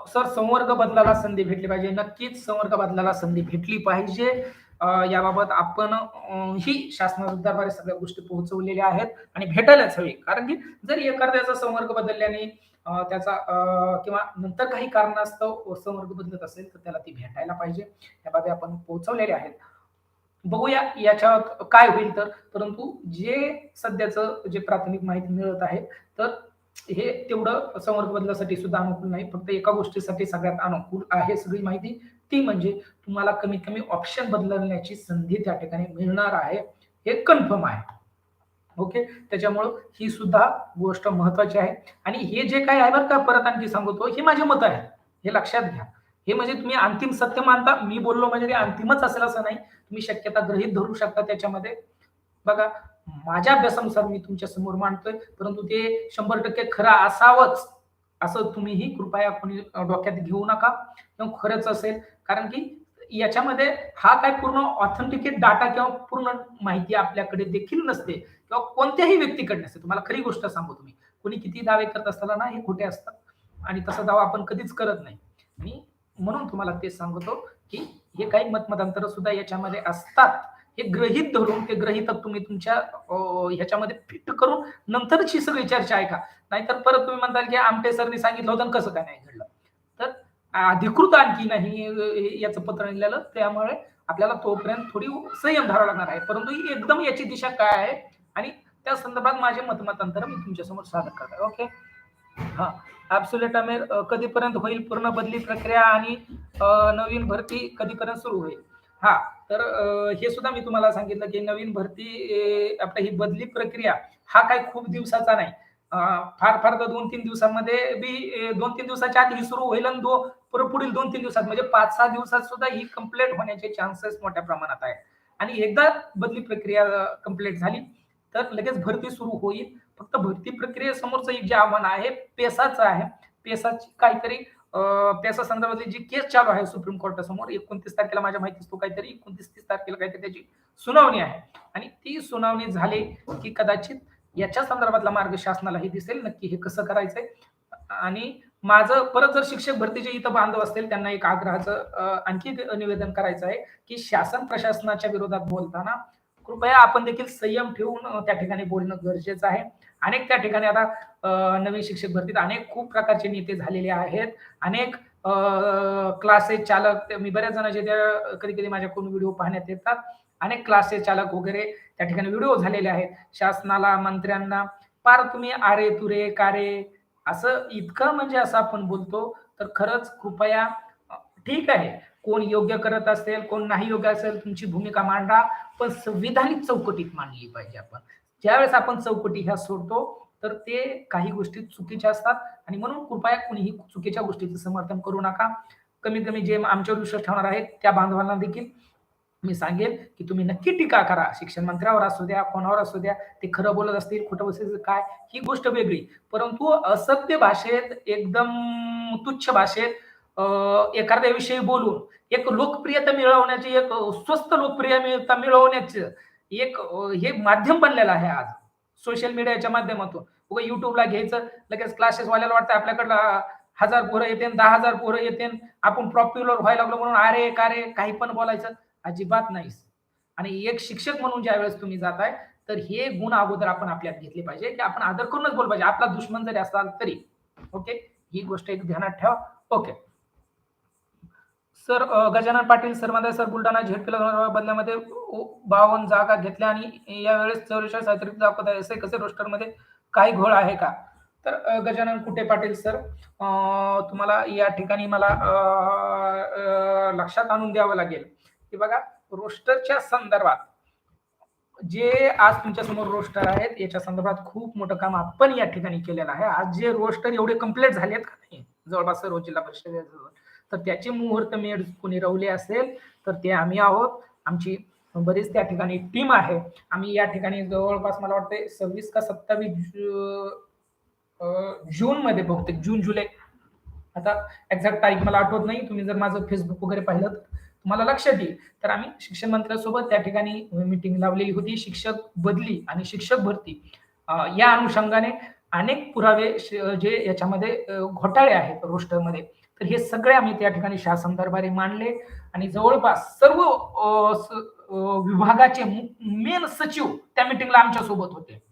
Sir संवर्ग बदलाला संधी भेटली पाहिजे. नक्कीच संवर्ग बदलाला संधी भेटली पाहिजे. याबाबत आपण ही शासनाच्या दरबारी सगळ्या गोष्टी पोहोचवलेल्या आहेत आणि भेटायलाच हवी. कारण की जर एखाद्याचा संवर्ग बदलल्याने त्याचा किंवा नंतर काही कारणास्तव संवर्ग बदलत असेल, तर त्याला ती भेटायला पाहिजे. ह्या बाबी आपण पोहोचवलेल्या आहेत. बघूया याच्यात काय होईल तर. परंतु जे सध्याचं जे प्राथमिक माहिती मिळत आहे, तर हे तेवढं संवर्ग बदलासाठी सुद्धा अनुकूल नाही. फक्त एका गोष्टीसाठी सगळ्यात अनुकूल आहे सगळी माहिती, ती म्हणजे तुम्हाला कमीत कमी ऑप्शन बदलण्याची संधी त्या ठिकाणी मिळणार आहे. हे कन्फर्म आहे. ओके. त्याच्यामुळं ही सुद्धा गोष्ट महत्त्वाची आहे आणि हे जे काही आहे बरं का, परत आणखी सांगतो, हे माझे मत आहे. हे लक्षात घ्या. हे म्हणजे तुम्ही अंतिम सत्य मानता. मी बोललो म्हणजे ते अंतिमच असेल असं नाही. तुम्ही शक्यता गृहीत धरू शकता त्याच्यामध्ये. बघा, माझ्या अभ्यासानुसार मी तुमच्या समोर मांडतोय, परंतु ते 100% खरं असावंच, असं तुम्हीही कृपया कोणी डोक्यात घेऊ नका. किंवा खरंच असेल, कारण की याच्यामध्ये हा काय पूर्ण ऑथेंटिकेट डाटा किंवा पूर्ण माहिती आपल्याकडे देखील नसते किंवा कोणत्याही व्यक्तीकडे नसते. तुम्हाला खरी गोष्ट सांगू तुम्ही. कोणी किती दावे करत असताना ना हे खोटे असतात आणि तसा दावा आपण कधीच करत नाही. आणि म्हणून तुम्हाला तेच सांगतो, की हे काही मतमतांतर सुद्धा याच्यामध्ये असतात. हे गृहीत धरून ते गृहीतक तुम्ही तुमच्या ह्याच्यामध्ये फिट करून नंतरची सगळी चर्चा ऐका. नाहीतर परत तुम्ही म्हणताल, की आमटे सरनी सांगितलं होतं आणि कसं काय नाही घडलं. तर अधिकृत आणखी नाही याचं पत्र निघालेलं. त्यामुळे आपल्याला तोपर्यंत थोडी संयम धरावा लागणार आहे. परंतु एकदम याची दिशा काय आहे आणि त्या संदर्भात माझे मतमतांतर मी तुमच्यासमोर सादर करत आहे. ओके. हां. ॲब्सोल्यूट आमिर कधीपर्यंत होईल पूर्ण बदली प्रक्रिया आणि नवीन भरती कधीपर्यंत सुरू होईल? हां. तर हे सुद्धा मी तुम्हाला सांगितलं, की नवीन भरती आपली ही बदली प्रक्रिया हा काही खूप दिवसाचा नाही. फार तर 2-3 दिवसामध्ये बी 2-3 दिवसाच्या आत ही सुरू होईल आणि पुढील 2-3 दिवसात म्हणजे 5-6 दिवसात सुद्धा ही कंप्लीट होण्याचे चान्सेस मोठ्या प्रमाणात आहेत. आणि एकदा बदली प्रक्रिया कंप्लीट झाली, तर लगेच भरती सुरू होईल. फक्त भरती प्रक्रियेसमोरचं एक जे आव्हान आहे, पेसाचं आहे. पेसाची काहीतरी पेसा संदर्भातली जी केस चालू आहे सुप्रीम कोर्टासमोर 29 तारखेला माझ्या माहितीस तो काहीतरी 29-30 तारखेला काहीतरी त्याची सुनावणी आहे. आणि ती सुनावणी झाली, की कदाचित याच्या संदर्भातला मार्ग शासनालाही दिसेल नक्की हे कसं करायचंय. आणि माझं परत जर शिक्षक भरतीचे इथं बांधव असतील त्यांना एक आग्रहाचं आणखी एक निवेदन करायचं आहे, की शासन प्रशासनाच्या विरोधात बोलताना कृपया आपण देखील संयम ठेवून त्या ठिकाणी बोलणं गरजेचं आहे. अनेक त्या ठिकाणी आता नवीन शिक्षक भरतीत अनेक खूप प्रकारचे नेते झालेले आहेत. अनेक क्लासेस चालक मी बऱ्याच जणांचे त्या कधी-कधी माझ्याकडून व्हिडिओ पाहण्यात येतात. अनेक क्लासेस चालक वगैरे त्या ठिकाणी व्हिडिओ झालेले आहेत. शासनाला, मंत्र्यांना पार तुम्ही "अरे तुरे, का रे?" असं इतकं म्हणजे असं आपण बोलतो, तर खरंच कृपया ठीक आहे. कोण योग्य करत असेल, कोण नाही योग्य असेल, तुमची भूमिका मांडा. पण संविधानिक चौकटीत मांडली पाहिजे आपण. ज्यावेळेस आपण चौकटी ह्या सोडतो, तर ते काही गोष्टी चुकीच्या असतात आणि म्हणून कृपया कुणीही चुकीच्या गोष्टीचं समर्थन करू नका. कमीत कमी जे आमच्यावर विश्वास ठेवणार आहेत, त्या बांधवांना देखील मी सांगेन, की तुम्ही नक्की टीका करा. शिक्षण मंत्र्यावर असू द्या, कोणावर असू द्या. ते खरं बोलत असतील, खोटं बोलत काय, ही गोष्ट वेगळी. परंतु असत्य भाषेत, एकदम तुच्छ भाषेत एखाद्याविषयी बोलून एक लोकप्रियता मिळवण्याची, एक स्वस्त लोकप्रियता मिळवण्याचं एक हे माध्यम बनलेलं आहे आज. सोशल मीडियाच्या माध्यमातून. उगा YouTubeला घ्यायचं, लगेच क्लासेसवाल्याला वाटतं आपल्याकडं 1000 पोरं येतील, 10,000 पोरं येतील. आपण पॉप्युलर व्हायला लागलो म्हणून अरे, का रे, काही पण बोलायचं. अजिबात नाही. आणि एक शिक्षक म्हणून ज्यावेळेस तुम्ही जाताय, तर हे गुण अगोदर आपण आपल्यात घेतले पाहिजे, की आपण आदर करूनच बोललं पाहिजे. आपला दुश्मन जरी असाल तरी. ओके. ही गोष्ट एक ध्यानात ठेवा. Okay. Sir Gajanan Patil sir मध्ये सर बुलढाणा झेडपीला बदल्यामध्ये 52 जागा घेतल्या आणि यावेळेस 44 अतिरिक्त दाखवत आहे. असे कसे रोस्टरमध्ये काही घोळ आहे का? तर गजानन कुटे पाटील सर तुम्हाला या ठिकाणी मला लक्षात आणून द्यावं लागेल, की बघा रोस्टरच्या संदर्भात जे आज तुमच्या समोर रोस्टर आहेत याच्या संदर्भात खूप मोठं काम आपण या ठिकाणी केलेलं आहे. आज जे रोस्टर एवढे कंप्लीट झालेत का नाही जवळपास सर्व जिल्हा परिषद तर त्याचे मुहूर्त मेढ कोणी रवले असेल तर ते आम्ही आहोत. आमची बरीच त्या ठिकाणी टीम आहे. आम्ही या ठिकाणी जवळपास मला वाटते 26 का 27 जून मध्ये बहुतेक जून जुलै आता एक्झॅक्ट तारीख मला आठवत नाही. तुम्ही जर माझं फेसबुक वगैरे पाहिलं तर तुम्हाला लक्षात येईल. तर आम्ही शिक्षण मंत्र्यांसोबत त्या ठिकाणी मीटिंग लावलेली होती. शिक्षक बदली आणि शिक्षक भरती या अनुषंगाने अनेक पुरावे जे याच्यामध्ये घोटाळे आहेत रोस्टरमध्ये तर हे सगळे आम्ही त्या ठिकाणी शासन दरबारी मांडले आणि जवळपास सर्व विभागाचे मेन सचिव त्या मीटिंगला आमच्या सोबत होते.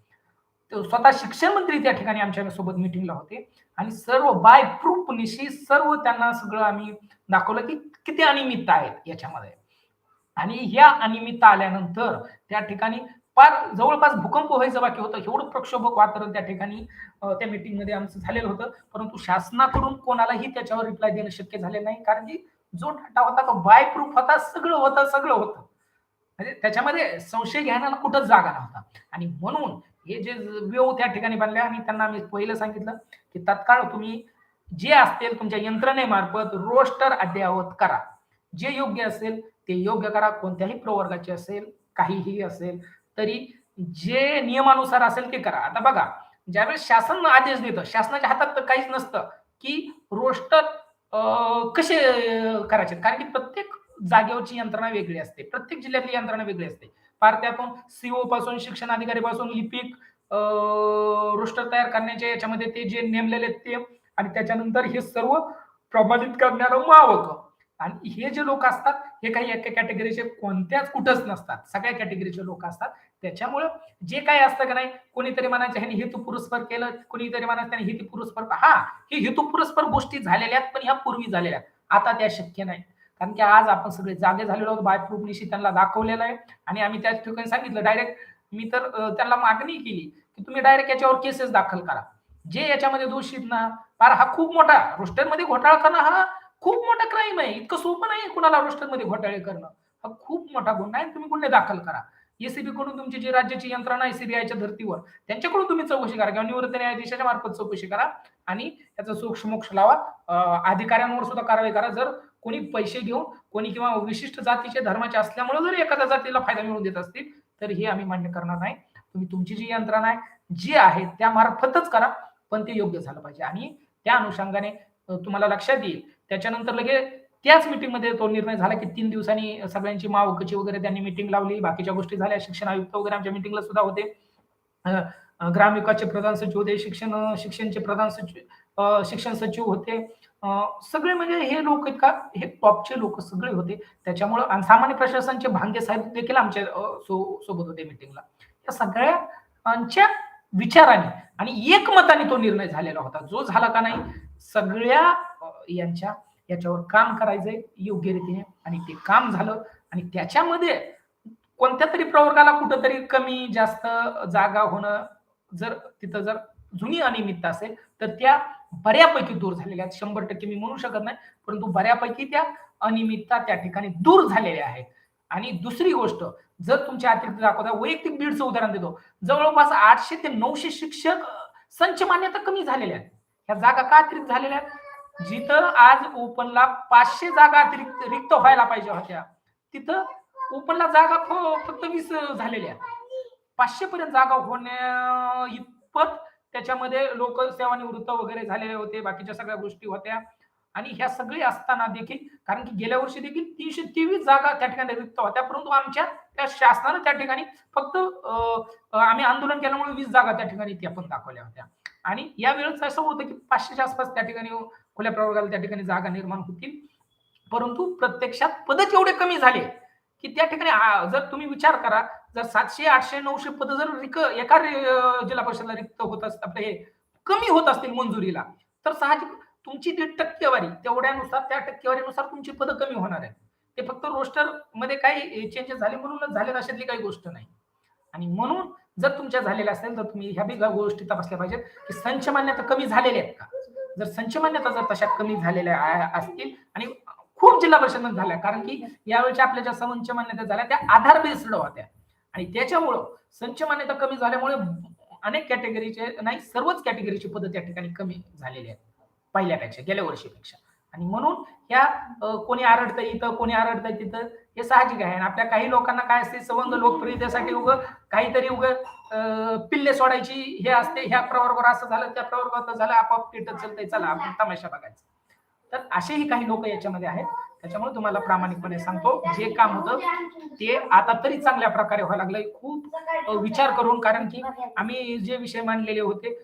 स्वतः शिक्षण मंत्री त्या ठिकाणी आमच्या सोबत मीटिंगला होते आणि सर्व बाय प्रूफ निशी सर्व त्यांना सगळं आम्ही दाखवलं की किती अनियमितता आहेत याच्यामध्ये आणि ह्या अनियमितता आल्यानंतर त्या ठिकाणी फार जवळपास भूकंप व्हायचं बाकी होतं. एवढं प्रक्षोभक वातावरण त्या ठिकाणी त्या मीटिंग मध्ये आमचं झालेलं होतं. परंतु शासनाकडून कोणालाही त्याच्यावर रिप्लाय देणं शक्य झाले नाही कारण की जो डाटा होता तो बाय प्रूफ होता. सगळं होतं म्हणजे त्याच्यामध्ये संशय घ्यायला कुठंच जागा नव्हता आणि म्हणून हे जे व्यू त्या ठिकाणी बनले आणि त्यांना मी पहिलं सांगितलं की तात्काळ तुम्ही जे असतील तुमच्या यंत्रणेमार्फत रोस्टर अद्ययावत करा. जे योग्य असेल ते योग्य करा. कोणत्याही प्रवर्गाचे असेल काहीही असेल तरी जे नियमानुसार असेल ते करा. आता बघा ज्यावेळेस शासन आदेश देतं शासनाच्या हातात तर काहीच नसतं की रोस्टर कसे करायचे कारण की प्रत्येक जागेवरची यंत्रणा वेगळी असते. प्रत्येक जिल्ह्यातली यंत्रणा वेगळी असते. पार त्यातून सीओ पासून शिक्षण अधिकारी पासून लिपिक रोस्टर तयार करण्याचे याच्यामध्ये ते जे नेमलेले ते आणि त्याच्यानंतर हे सर्व प्रमाणित करणारं मावक आणि हे जे लोक असतात हे काही एका कॅटेगरीचे कोणत्याच कुठंच नसतात. सगळ्या कॅटेगरीचे लोक असतात. त्याच्यामुळं जे काही असतं का नाही कोणीतरी म्हणायचं ह्याने हेतू पुरस्पर केलं कोणीतरी म्हणायचं त्याने हेतू पुरस्पर हा हे हेतू पुरस्पर गोष्टी झालेल्या आहेत पण ह्या पूर्वी झालेल्या आता त्या शक्य नाही. कारण की आज आपण सगळे जागे झालेलो आहोत. बाय प्रूफ निशी त्यांना दाखवलेलं आहे आणि आम्ही त्या ठिकाणी सांगितलं डायरेक्ट मी तर त्यांना मागणी केली की तुम्ही डायरेक्ट याच्यावर केसेस दाखल करा. जे याच्यामध्ये दोषीत ना फार हा खूप मोठा रोस्टरमध्ये घोटाळा करणं हा खूप मोठा क्राईम आहे. इतकं सोपं नाही कुणाला रोस्टरमध्ये घोटाळे करणं. हा खूप मोठा गुन्हा आहे. तुम्ही गुन्हे दाखल करा. एसीबी कडून तुमची जी राज्याची यंत्रणा आहे सीबीआयच्या धर्तीवर त्यांच्याकडून तुम्ही चौकशी करा किंवा निवृत्त न्यायाधीशाच्या मार्फत चौकशी करा आणि त्याचा सोक्ष लावा. अधिकाऱ्यांवर सुद्धा कारवाई करा. जर कोणी पैसे घेऊन कोणी किंवा विशिष्ट जातीचे धर्माचे असल्यामुळे जर एखाद्या जातीला फायदा मिळवून देत असतील तर हे आम्ही मान्य करणार नाही. तुम्ही तुमची जी यंत्रणा आहे जी आहे त्या मार्फतच करा पण ते योग्य झालं पाहिजे आणि त्या अनुषंगाने तुम्हाला लक्षात येईल. त्याच्यानंतर लगेच त्याच मीटिंगमध्ये तो निर्णय झाला की 3 दिवसांनी सगळ्यांची मावकची वगैरे त्यांनी मीटिंग लावली. बाकीच्या गोष्टी झाल्या. शिक्षण आयुक्त वगैरे आमच्या मीटिंगला सुद्धा होते. ग्रामविकासचे प्रधान सचिव होते. शिक्षणचे प्रधान सचिव शिक्षण सचिव होते. सगळे म्हणजे हे लोक आहेत का हे टॉपचे लोक सगळे होते. त्याच्यामुळं सामान्य प्रशासनचे भांगे साहेब देखील आमच्या सोबत होते मीटिंगला. या सगळ्यांच्या विचाराने आणि एकमताने तो निर्णय झालेला होता. जो झाला का नाही सगळ्या याच्यावर काम करायचंय योग्य रीतीने आणि ते काम झालं आणि त्याच्यामध्ये कोणत्या तरी प्रवर्गाला कुठंतरी कमी जास्त जागा होणं जर तिथं जर जुनी अनियमितता असेल तर त्या बऱ्यापैकी दूर झालेल्या आहेत. 100% मी म्हणू शकत नाही परंतु बऱ्यापैकी त्या अनियमितता त्या ठिकाणी दूर झालेल्या आहेत. आणि दुसरी गोष्ट जर तुमच्या अतिरिक्त दाखवता वैयक्तिक बीडचं उदाहरण देतो. जवळपास 800 ते 900 शिक्षक संच मान्यता कमी झालेल्या आहेत. ह्या जागा का अतिरिक्त झालेल्या आहेत जिथं आज ओपनला 500 जागा अतिरिक्त रिक्त व्हायला पाहिजे होत्या तिथं ओपनला जागा फक्त 20 झालेल्या 500 पर्यंत जागा होण्या इतपत त्याच्यामध्ये लोक सेवानिवृत्त वगैरे झालेले होते. बाकीच्या सगळ्या गोष्टी होत्या आणि ह्या सगळे असताना देखील कारण की गेल्या वर्षी देखील 323 जागा त्या ठिकाणी रिक्त होत्या परंतु आमच्या त्या शासनानं त्या ठिकाणी फक्त आम्ही आंदोलन केल्यामुळे 20 जागा त्या ठिकाणी त्या पण दाखवल्या होत्या आणि या वेळेस असं होतं की 500च्या आसपास त्या ठिकाणी खुल्या प्रवर्गाला त्या ठिकाणी जागा निर्माण होतील परंतु प्रत्यक्षात पदच एवढे कमी झाले की त्या ठिकाणी जर तुम्ही विचार करा, जर 700, 800, 900 पदं जर एका जिल्हा परिषदला रिक्त होत असतात, आपलं हे कमी होत असतील मंजुरीला, तर साहजिक तुमची ती टक्केवारी तेवढ्यानुसार त्या टक्केवारीनुसार तुमची पदं कमी होणार आहेत. ते फक्त रोस्टरमध्ये काही चेंजेस झाले म्हणूनच झाले, अशातली काही गोष्ट नाही. आणि म्हणून जर तुमच्या झालेल्या असेल तर तुम्ही ह्या बी गोष्टी तपासल्या पाहिजेत, की संच मान्यता कमी झालेल्या आहेत का? जर संच मान्यता जर तशा कमी झालेल्या असतील आणि खूप जिल्हा परिषद झाल्या, कारण की यावेळच्या आपल्या ज्या संच मान्यता झाल्या त्या आधार बेस्ड होत्या आणि त्याच्यामुळं संच मान्यता कमी झाल्यामुळे अनेक कॅटेगरीचे नाही, सर्वच कॅटेगरीची पदं त्या ठिकाणी कमी झालेली आहेत पहिल्यापेक्षा, गेल्या वर्षीपेक्षा. आणि म्हणून ह्या कोणी आरडतंय इथं, कोणी आरडतंय तिथं, हे साहजिक आहे. आणि आपल्या काही लोकांना काय असते, सवंग लोकप्रियतेसाठी काहीतरी पिल्ले सोडायची हे असते, ह्या प्रवर्गावर असं झालं, त्या प्रवर्गावर झालं, आपोआप पेटत चालतंय, चला आपण तमाशा बघायचा. तर असेही काही लोक याच्यामध्ये आहेत. त्याच्यामुळे तुम्हाला प्रामाणिकपणे सांगतो, जे काम होतं ते आता तरी चांगल्या प्रकारे व्हायला लागलंय. खूप विचार करून, कारण की आम्ही जे विषय मांडलेले होते,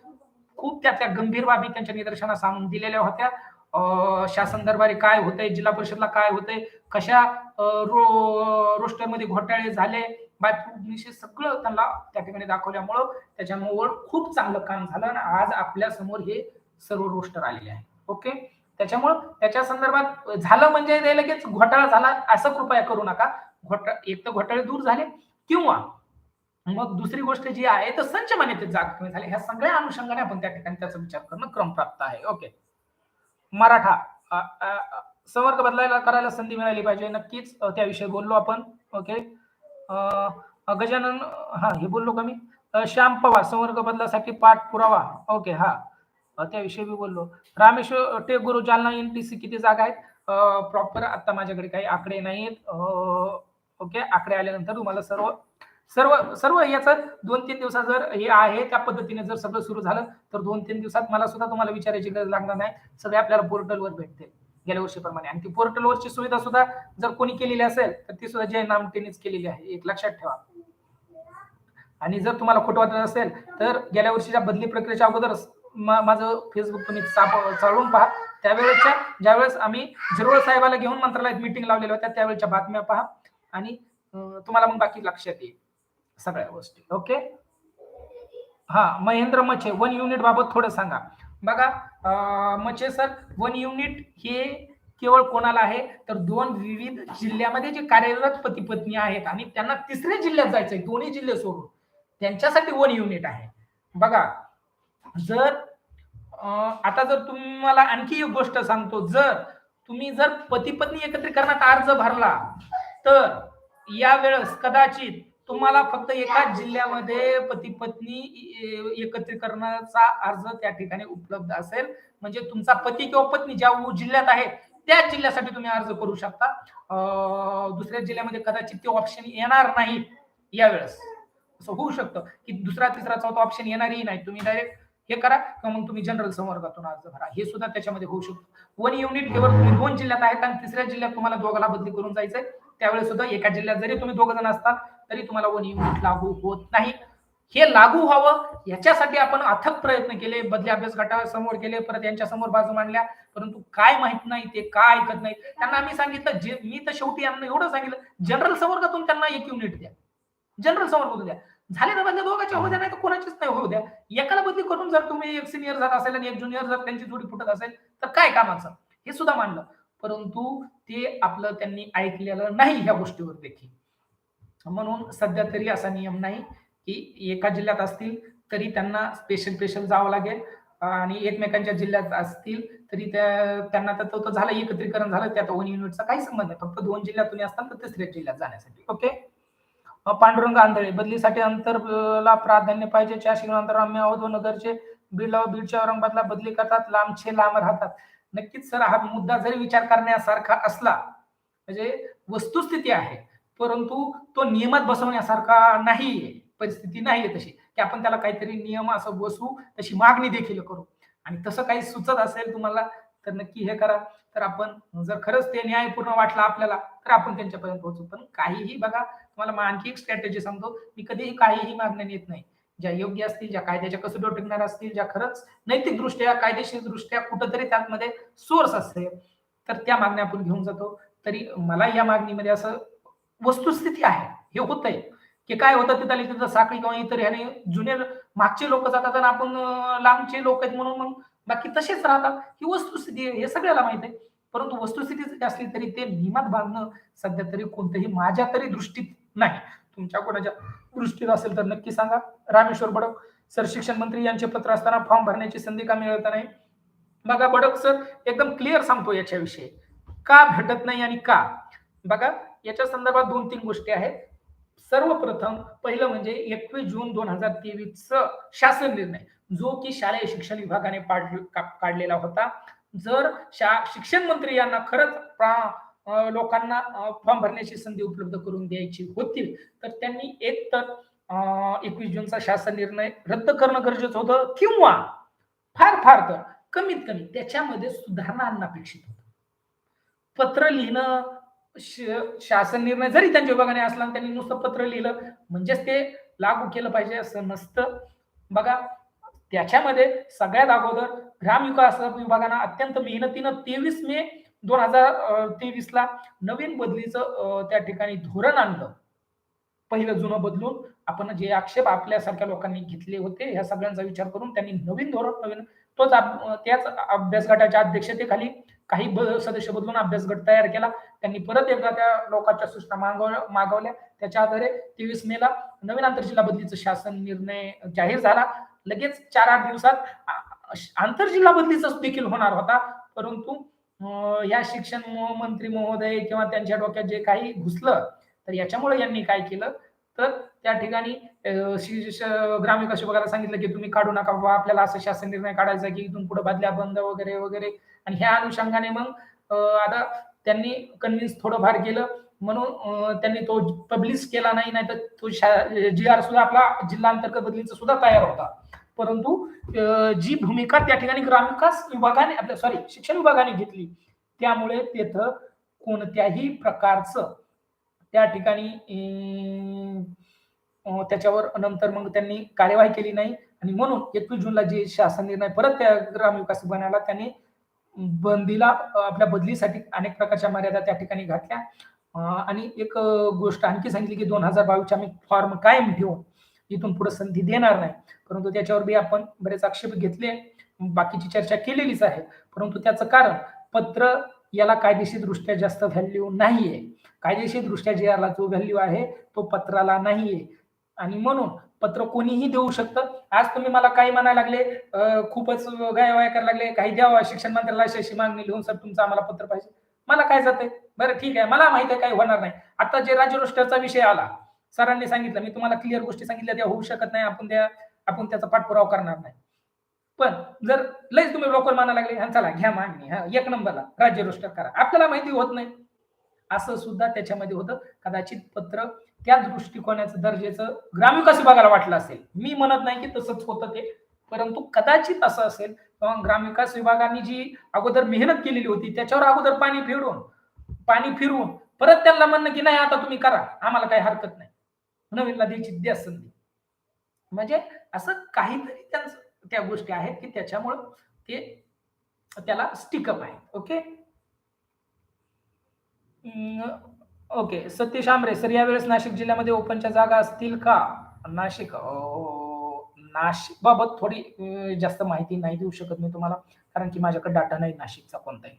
खूप त्यातल्या गंभीर बाबी त्यांच्या निदर्शनास आणून दिलेल्या होत्या. शासन दरबारी काय होतंय, जिल्हा परिषदला काय होतंय, कशा रोस्टरमध्ये घोटाळे झाले, बाय प्रूफ सगळं त्यांना त्या ठिकाणी दाखवल्यामुळं त्याच्यामुळे खूप चांगलं काम झालं आणि आज आपल्या समोर हे सर्व रोस्टर आलेले आहे. ओके. त्याच्यामुळं त्याच्या संदर्भात झालं म्हणजे ते लगेच घोटाळा झाला असं कृपया करू नका. एक तर घोटाळे दूर झाले किंवा मग दुसरी गोष्ट जी आहे तर संच मान्यतेत जागा कमी झाली. ह्या सगळ्या अनुषंगाने आपण त्या ठिकाणी त्याचा विचार करणं क्रमप्राप्त आहे. ओके. मराठा अ, अ, संवर्ग बदलायला करायला संधी मिळाली पाहिजे. नक्कीच त्याविषयी बोललो आपण. ओके. गजानन हा हे बोललो का मी? श्याम पवार संवर्ग बदलासाठी पाठपुरावा. ओके. हा त्याविषयी मी बोललो. रामेश्वर टेगुरू जालना एनटीसी किती जागा आहेत? प्रॉपर आता माझ्याकडे काही आकडे नाहीत. ओके. आकडे आल्यानंतर तुम्हाला सर्व सर्व सर्व याचं 2-3 दिवसात जर हे आहे त्या पद्धतीने जर सगळं सुरू झालं तर 2-3 दिवसात मला सुद्धा तुम्हाला विचारायची गरज लागणार नाही. सगळे आपल्याला पोर्टलवर भेटते गेल्या वर्षीप्रमाणे. आणि ती पोर्टलवरची सुविधा सुद्धा जर कोणी केलेली असेल तर ती सुद्धा जय नामटेनेच केलेली आहे. एक लक्षात ठेवा. आणि जर तुम्हाला खोटं वाटत असेल तर गेल्या वर्षीच्या बदली प्रक्रियेच्या अगोदर माझं फेसबुक तुम्ही चालवून पहा. त्यावेळेच्या ज्यावेळेस आम्ही झिरवळ साहेबाला घेऊन मंत्रालयात मीटिंग लावलेल्या होत्या त्यावेळेच्या बातम्या पहा आणि तुम्हाला मग बाकी लक्षात येईल सगळ्या गोष्टी. ओके. हा महेंद्र मचे 1 युनिट बाबत थोडं सांगा. बघा मचे सर 1 युनिट हे केवळ कोणाला आहे तर 2 विविध जिल्ह्यामध्ये जे कार्यरत पती पत्नी आहेत आणि त्यांना तिसऱ्या जिल्ह्यात जायचंय, दोन्ही जिल्हे सोडून त्यांच्यासाठी 1 युनिट आहे. बघा जर आता जर तुम्हाला आणखी एक गोष्ट सांगतो, जर तुम्ही जर पती पत्नी एकत्रीकरणात अर्ज भरला तर यावेळेस कदाचित तुम्हाला फक्त एकाच जिल्ह्यामध्ये पती पत्नी एकत्रीकरणाचा अर्ज त्या ठिकाणी उपलब्ध असेल. म्हणजे तुमचा पती किंवा पत्नी ज्या जिल्ह्यात आहे त्याच जिल्ह्यासाठी तुम्ही अर्ज करू शकता. दुसऱ्या जिल्ह्यामध्ये कदाचित ते ऑप्शन येणार नाही यावेळेस. असं होऊ शकतं की दुसरा तिसरा चौथा ऑप्शन येणारही नाही. तुम्ही डायरेक्ट हे करा किंवा मग तुम्ही जनरल संवर्गातून अर्ज भरा. हे सुद्धा त्याच्यामध्ये होऊ शकतं. 1 युनिट केवळ तुम्ही 2 जिल्ह्यात आहेत आणि तिसऱ्या जिल्ह्यात तुम्हाला दोघाला बदली करून जायचंय. त्यावेळेस सुद्धा एका जिल्ह्यात जरी तुम्ही 2 जण असतात तरी तुम्हाला 1 युनिट लागू होत नाही. हे लागू व्हावं याच्यासाठी आपण अथक प्रयत्न केले, बदली अभ्यास गटासमोर केले, परत यांच्या समोर बाजू मांडल्या, परंतु काय माहित नाही ते काय ऐकत नाही. त्यांना आम्ही सांगितलं मी तर शेवटी यांना एवढं सांगितलं जनरल संवर्गातून त्यांना 1 युनिट द्या, जनरल संवर्गातून द्या. झाले ना बदल्या दोघांच्या होऊ द्या, नाही तर कोणाचीच नाही होऊ द्या. एकाला बदली करून जर तुम्ही एक सिनियर जात असेल आणि एक ज्युनियर जर त्यांची जोडी फुटत असेल तर काय कामाचं, हे सुद्धा मांडलं. परंतु ते आपलं त्यांनी ऐकलेलं नाही ह्या गोष्टीवर देखील. म्हणून सध्या तरी असा नियम नाही की एका जिल्ह्यात असतील तरी त्यांना स्पेशल जावं लागेल आणि एकमेकांच्या जिल्ह्यात असतील तरी त्यांना तर झालं एकत्रीकरण झालं, त्यात 1 युनिटचा काही संबंध नाही. फक्त 2 जिल्ह्यातून असतात तर तिसऱ्या जिल्ह्यात जाण्यासाठी. ओके. पांडुरंग आंधळे बदलीसाठी अंतरला प्राधान्य पाहिजे. 4 किलोमीटर आम्ही आहोत व नगरचे बीडच्या औरंगाबादला बदली करतात, लांबचे लांब राहतात. नक्कीच सर हा मुद्दा जरी विचार करण्यासारखा असला म्हणजे वस्तुस्थिती आहे, परंतु तो नियमात बसवण्यासारखा नाहीये. परिस्थिती नाहीये तशी की आपण त्याला काहीतरी नियम असं बसवू, तशी मागणी देखील करू. आणि तसं काही सुचत असेल तुम्हाला तर नक्की हे करा. तर आपण जर खरंच ते न्यायपूर्ण वाटलं आपल्याला तर आपण त्यांच्यापर्यंत पोहोचू. पण काहीही बघा तुम्हाला आणखी एक स्ट्रॅटेजी सांगतो, मी कधीही काहीही मागण्या नेत नाही. ज्या योग्य असतील, ज्या कायद्याच्या कसोटीवर टिकणार असतील, ज्या खरंच नैतिकदृष्ट्या कायदेशीरदृष्ट्या कुठंतरी त्यामध्ये सोर्स असेल तर त्या मागण्या आपण घेऊन जातो. तरी मला या मागणीमध्ये असं वस्तुस्थिती आहे. हे होतंय, की काय होतं तिथल्या तिथं साखळी किंवा इतर ह्याने जुने मागचे लोकं जातात आणि आपण लांबचे लोक आहेत म्हणून मग बाकी तसेच राहतात. ही वस्तुस्थिती आहे, हे सगळ्याला माहीत आहे. परंतु वस्तुस्थिती जरी असली तरी ते नियमात बांधणं सध्या तरी कोणतंही माझ्या तरी दृष्टीत नाही. तुमच्या कोणाच्या दृष्टीत असेल तर नक्की सांगा. रामेश्वर बडक सर, शिक्षण मंत्री यांचे पत्र असताना फॉर्म भरण्याची संधी का मिळत नाही? बघा बडक सर एकदम क्लिअर सांगतो याच्याविषयी. का भेटत नाही आणि का? बघा याच्या संदर्भात 2-3 गोष्टी आहेत. सर्वप्रथम पहिलं म्हणजे 21 जून 2023 शासन निर्णय, जो की शालेय शिक्षण विभागाने काढलेला होता. जर शिक्षण मंत्री यांना खरंच लोकांना फॉर्म भरण्याची संधी उपलब्ध करून द्यायची होती, तर त्यांनी एक तर 21 जूनचा शासन निर्णय रद्द करणं गरजेचं होतं किंवा फार तर कमीत कमी त्याच्यामध्ये सुधारणा आणणं अपेक्षित होतं. पत्र लिहिणं, शासन निर्णय जरी त्यांच्या विभागाने असला आणि त्यांनी नुसतं पत्र लिहिलं म्हणजेच ते लागू केलं पाहिजे असं नसतं. बघा त्याच्यामध्ये सगळ्यात अगोदर ग्रामविकास विभागानं अत्यंत मेहनतीनं 23 मे 2023 ला नवीन बदलीचं त्या ठिकाणी धोरण आणलं. पहिलं जुनं बदलून आपण जे आक्षेप आपल्यासारख्या लोकांनी घेतले होते, ह्या सगळ्यांचा विचार करून त्यांनी नवीन धोरण तोच त्याच अभ्यास गटाच्या अध्यक्षतेखाली काही सदस्य बदलून अभ्यास गट तयार केला. त्यांनी परत एकदा त्या लोकांच्या सूचना मागवल्या. त्याच्या आधारे 23 मेला नवीन आंतरजिल्हा बदलीचा शासन निर्णय जाहीर झाला. लगेच 4-8 दिवसात आंतरजिल्हा बदलीचा देखील होणार होता. परंतु या शिक्षण मंत्री महोदय किंवा त्यांच्या डोक्यात जे काही घुसलं, तर याच्यामुळे यांनी काय केलं, तर त्या ठिकाणी ग्रामविकास विभागाला सांगितलं की तुम्ही काढू नका बाबा, आपल्याला असं शासन निर्णय काढायचा की इथून पुढे बदल्या बंद वगैरे वगैरे. आणि ह्या अनुषंगाने मग आता त्यांनी कन्व्हिन्स थोडंफार केलं म्हणून त्यांनी तो पब्लिश केला नाही, नाहीतर तो जी-आर सुद्धा आपला जिल्हा अंतर्गत बदलीचा सुद्धा तयार होता. परंतु जी भूमिका त्या ठिकाणी ग्रामविकास विभागाने शिक्षण विभागाने घेतली, त्यामुळे तिथं कोणत्याही प्रकारचं त्या ठिकाणी त्याच्यावर नंतर मग त्यांनी कार्यवाही केली नाही आणि म्हणून 21 जूनला जे शासन निर्णय परत त्या ग्रामविकास विभागाला त्यांनी बंदीला आपल्या बदलीसाठी अनेक प्रकारच्या मर्यादा त्या ठिकाणी घातल्या. आणि एक गोष्ट आणखी सांगितली की 2022 आम्ही फॉर्म कायम ठेवू, इथून पुढे संधी देणार नाही. परंतु त्याच्यावर बी आपण बरेच आक्षेप घेतले, बाकीची चर्चा केलेलीच आहे. परंतु त्याचं कारण पत्र याला कायदेशीरदृष्ट्या जास्त व्हॅल्यू नाहीये. कायदेशीरदृष्ट्या जे याला जो व्हॅल्यू आहे तो पत्राला नाहीये आणि म्हणून पत्र कोणीही देऊ शकतं. आज तुम्ही मला काही म्हणायला लागले, खूपच गायवाया करायला लागले, काही द्यावा शिक्षण मंत्र्याला अशी मागणी लिहून, सर तुमचं आम्हाला पत्र पाहिजे. मला काय जातंय, बरं ठीक आहे, मला माहिती आहे काही होणार नाही. आता जे राज्य रोस्टरचा विषय आला, सरांनी सांगितलं, मी तुम्हाला क्लिअर गोष्टी सांगितल्या, त्या होऊ शकत नाही, आपण त्याचा पाठपुरावा करणार नाही. पण जर लयच तुम्ही लोकल मानायला लागले, चला घ्या मागणी, एक नंबरला राज्य रोस्टर करा, आपल्याला माहिती होत नाही, असं सुद्धा त्याच्यामध्ये होतं. कदाचित पत्र त्या दृष्टिकोनाचं दर्जेचं ग्रामविकास विभागाला वाटलं असेल. मी म्हणत नाही की तसंच होतं ते, परंतु कदाचित असं असेल किंवा ग्रामविकास विभागाने जी अगोदर मेहनत केलेली होती त्याच्यावर अगोदर पाणी फिरवून परत त्यांना म्हणणं की नाही आता तुम्ही करा, आम्हाला काही हरकत नाही, नवीनला द्यायची द्या संधी. म्हणजे असं काहीतरी त्यांचं त्या गोष्टी आहेत की त्याच्यामुळं ते त्याला स्टिकअप आहे. Okay. Okay. Satish Amre sir, यावेळेस नाशिक जिल्ह्यामध्ये ओपनच्या जागा असतील का? नाशिक नाशिक बाबत थोडी जास्त माहिती नाही देऊ शकत मी तुम्हाला, कारण की माझ्याकडे डाटा नाही नाशिकचा कोणताही.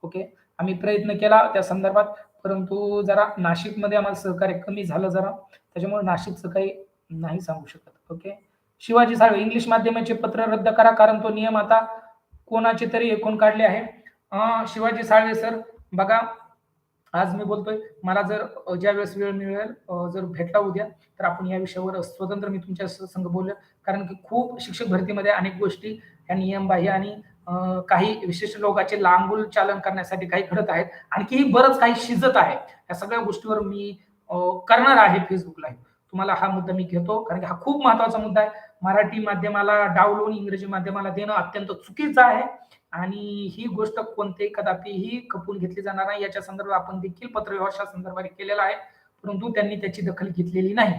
ओके. आम्ही प्रयत्न केला त्या संदर्भात, परंतु जरा नाशिकमध्ये आम्हाला सहकार्य कमी झालं जरा, त्याच्यामुळे नाशिकचं काही नाही सांगू शकत. ओके. शिवाजी साळवे, इंग्लिश माध्यमाचे पत्र रद्द करा, कारण तो नियम आता कोणाचे तरी ऐकून काढले आहे. शिवाजी साळवे सर, बघा आज मी बोलतोय, मला जर ज्यावेळेस वेळ मिळेल, जर भेटला उद्या, तर आपण या विषयावर स्वतंत्र मी तुमच्या संग बोलेल. कारण की खूप शिक्षक भरतीमध्ये अनेक गोष्टी या नियमबाह्य आणि काही विशिष्ट लोकांचे लांगुल चालन करण्यासाठी काही घडत आहेत. आणखीही बरंच काही शिजत आहे. या सगळ्या गोष्टीवर मी करणार आहे फेसबुक लाईव्ह. तुम्हाला हा मुद्दा मी घेतो, कारण की हा खूप महत्त्वाचा मुद्दा आहे. मराठी माध्यमाला डावलून इंग्रजी माध्यमाला देणं अत्यंत चुकीचं आहे आणि ही गोष्ट कोणत्याही कदापिही खपून घेतली जाणार नाही. याच्या संदर्भात आपण देखील पत्रव्यवहार संदर्भात केलेला आहे, परंतु त्यांनी त्याची दखल घेतलेली नाही.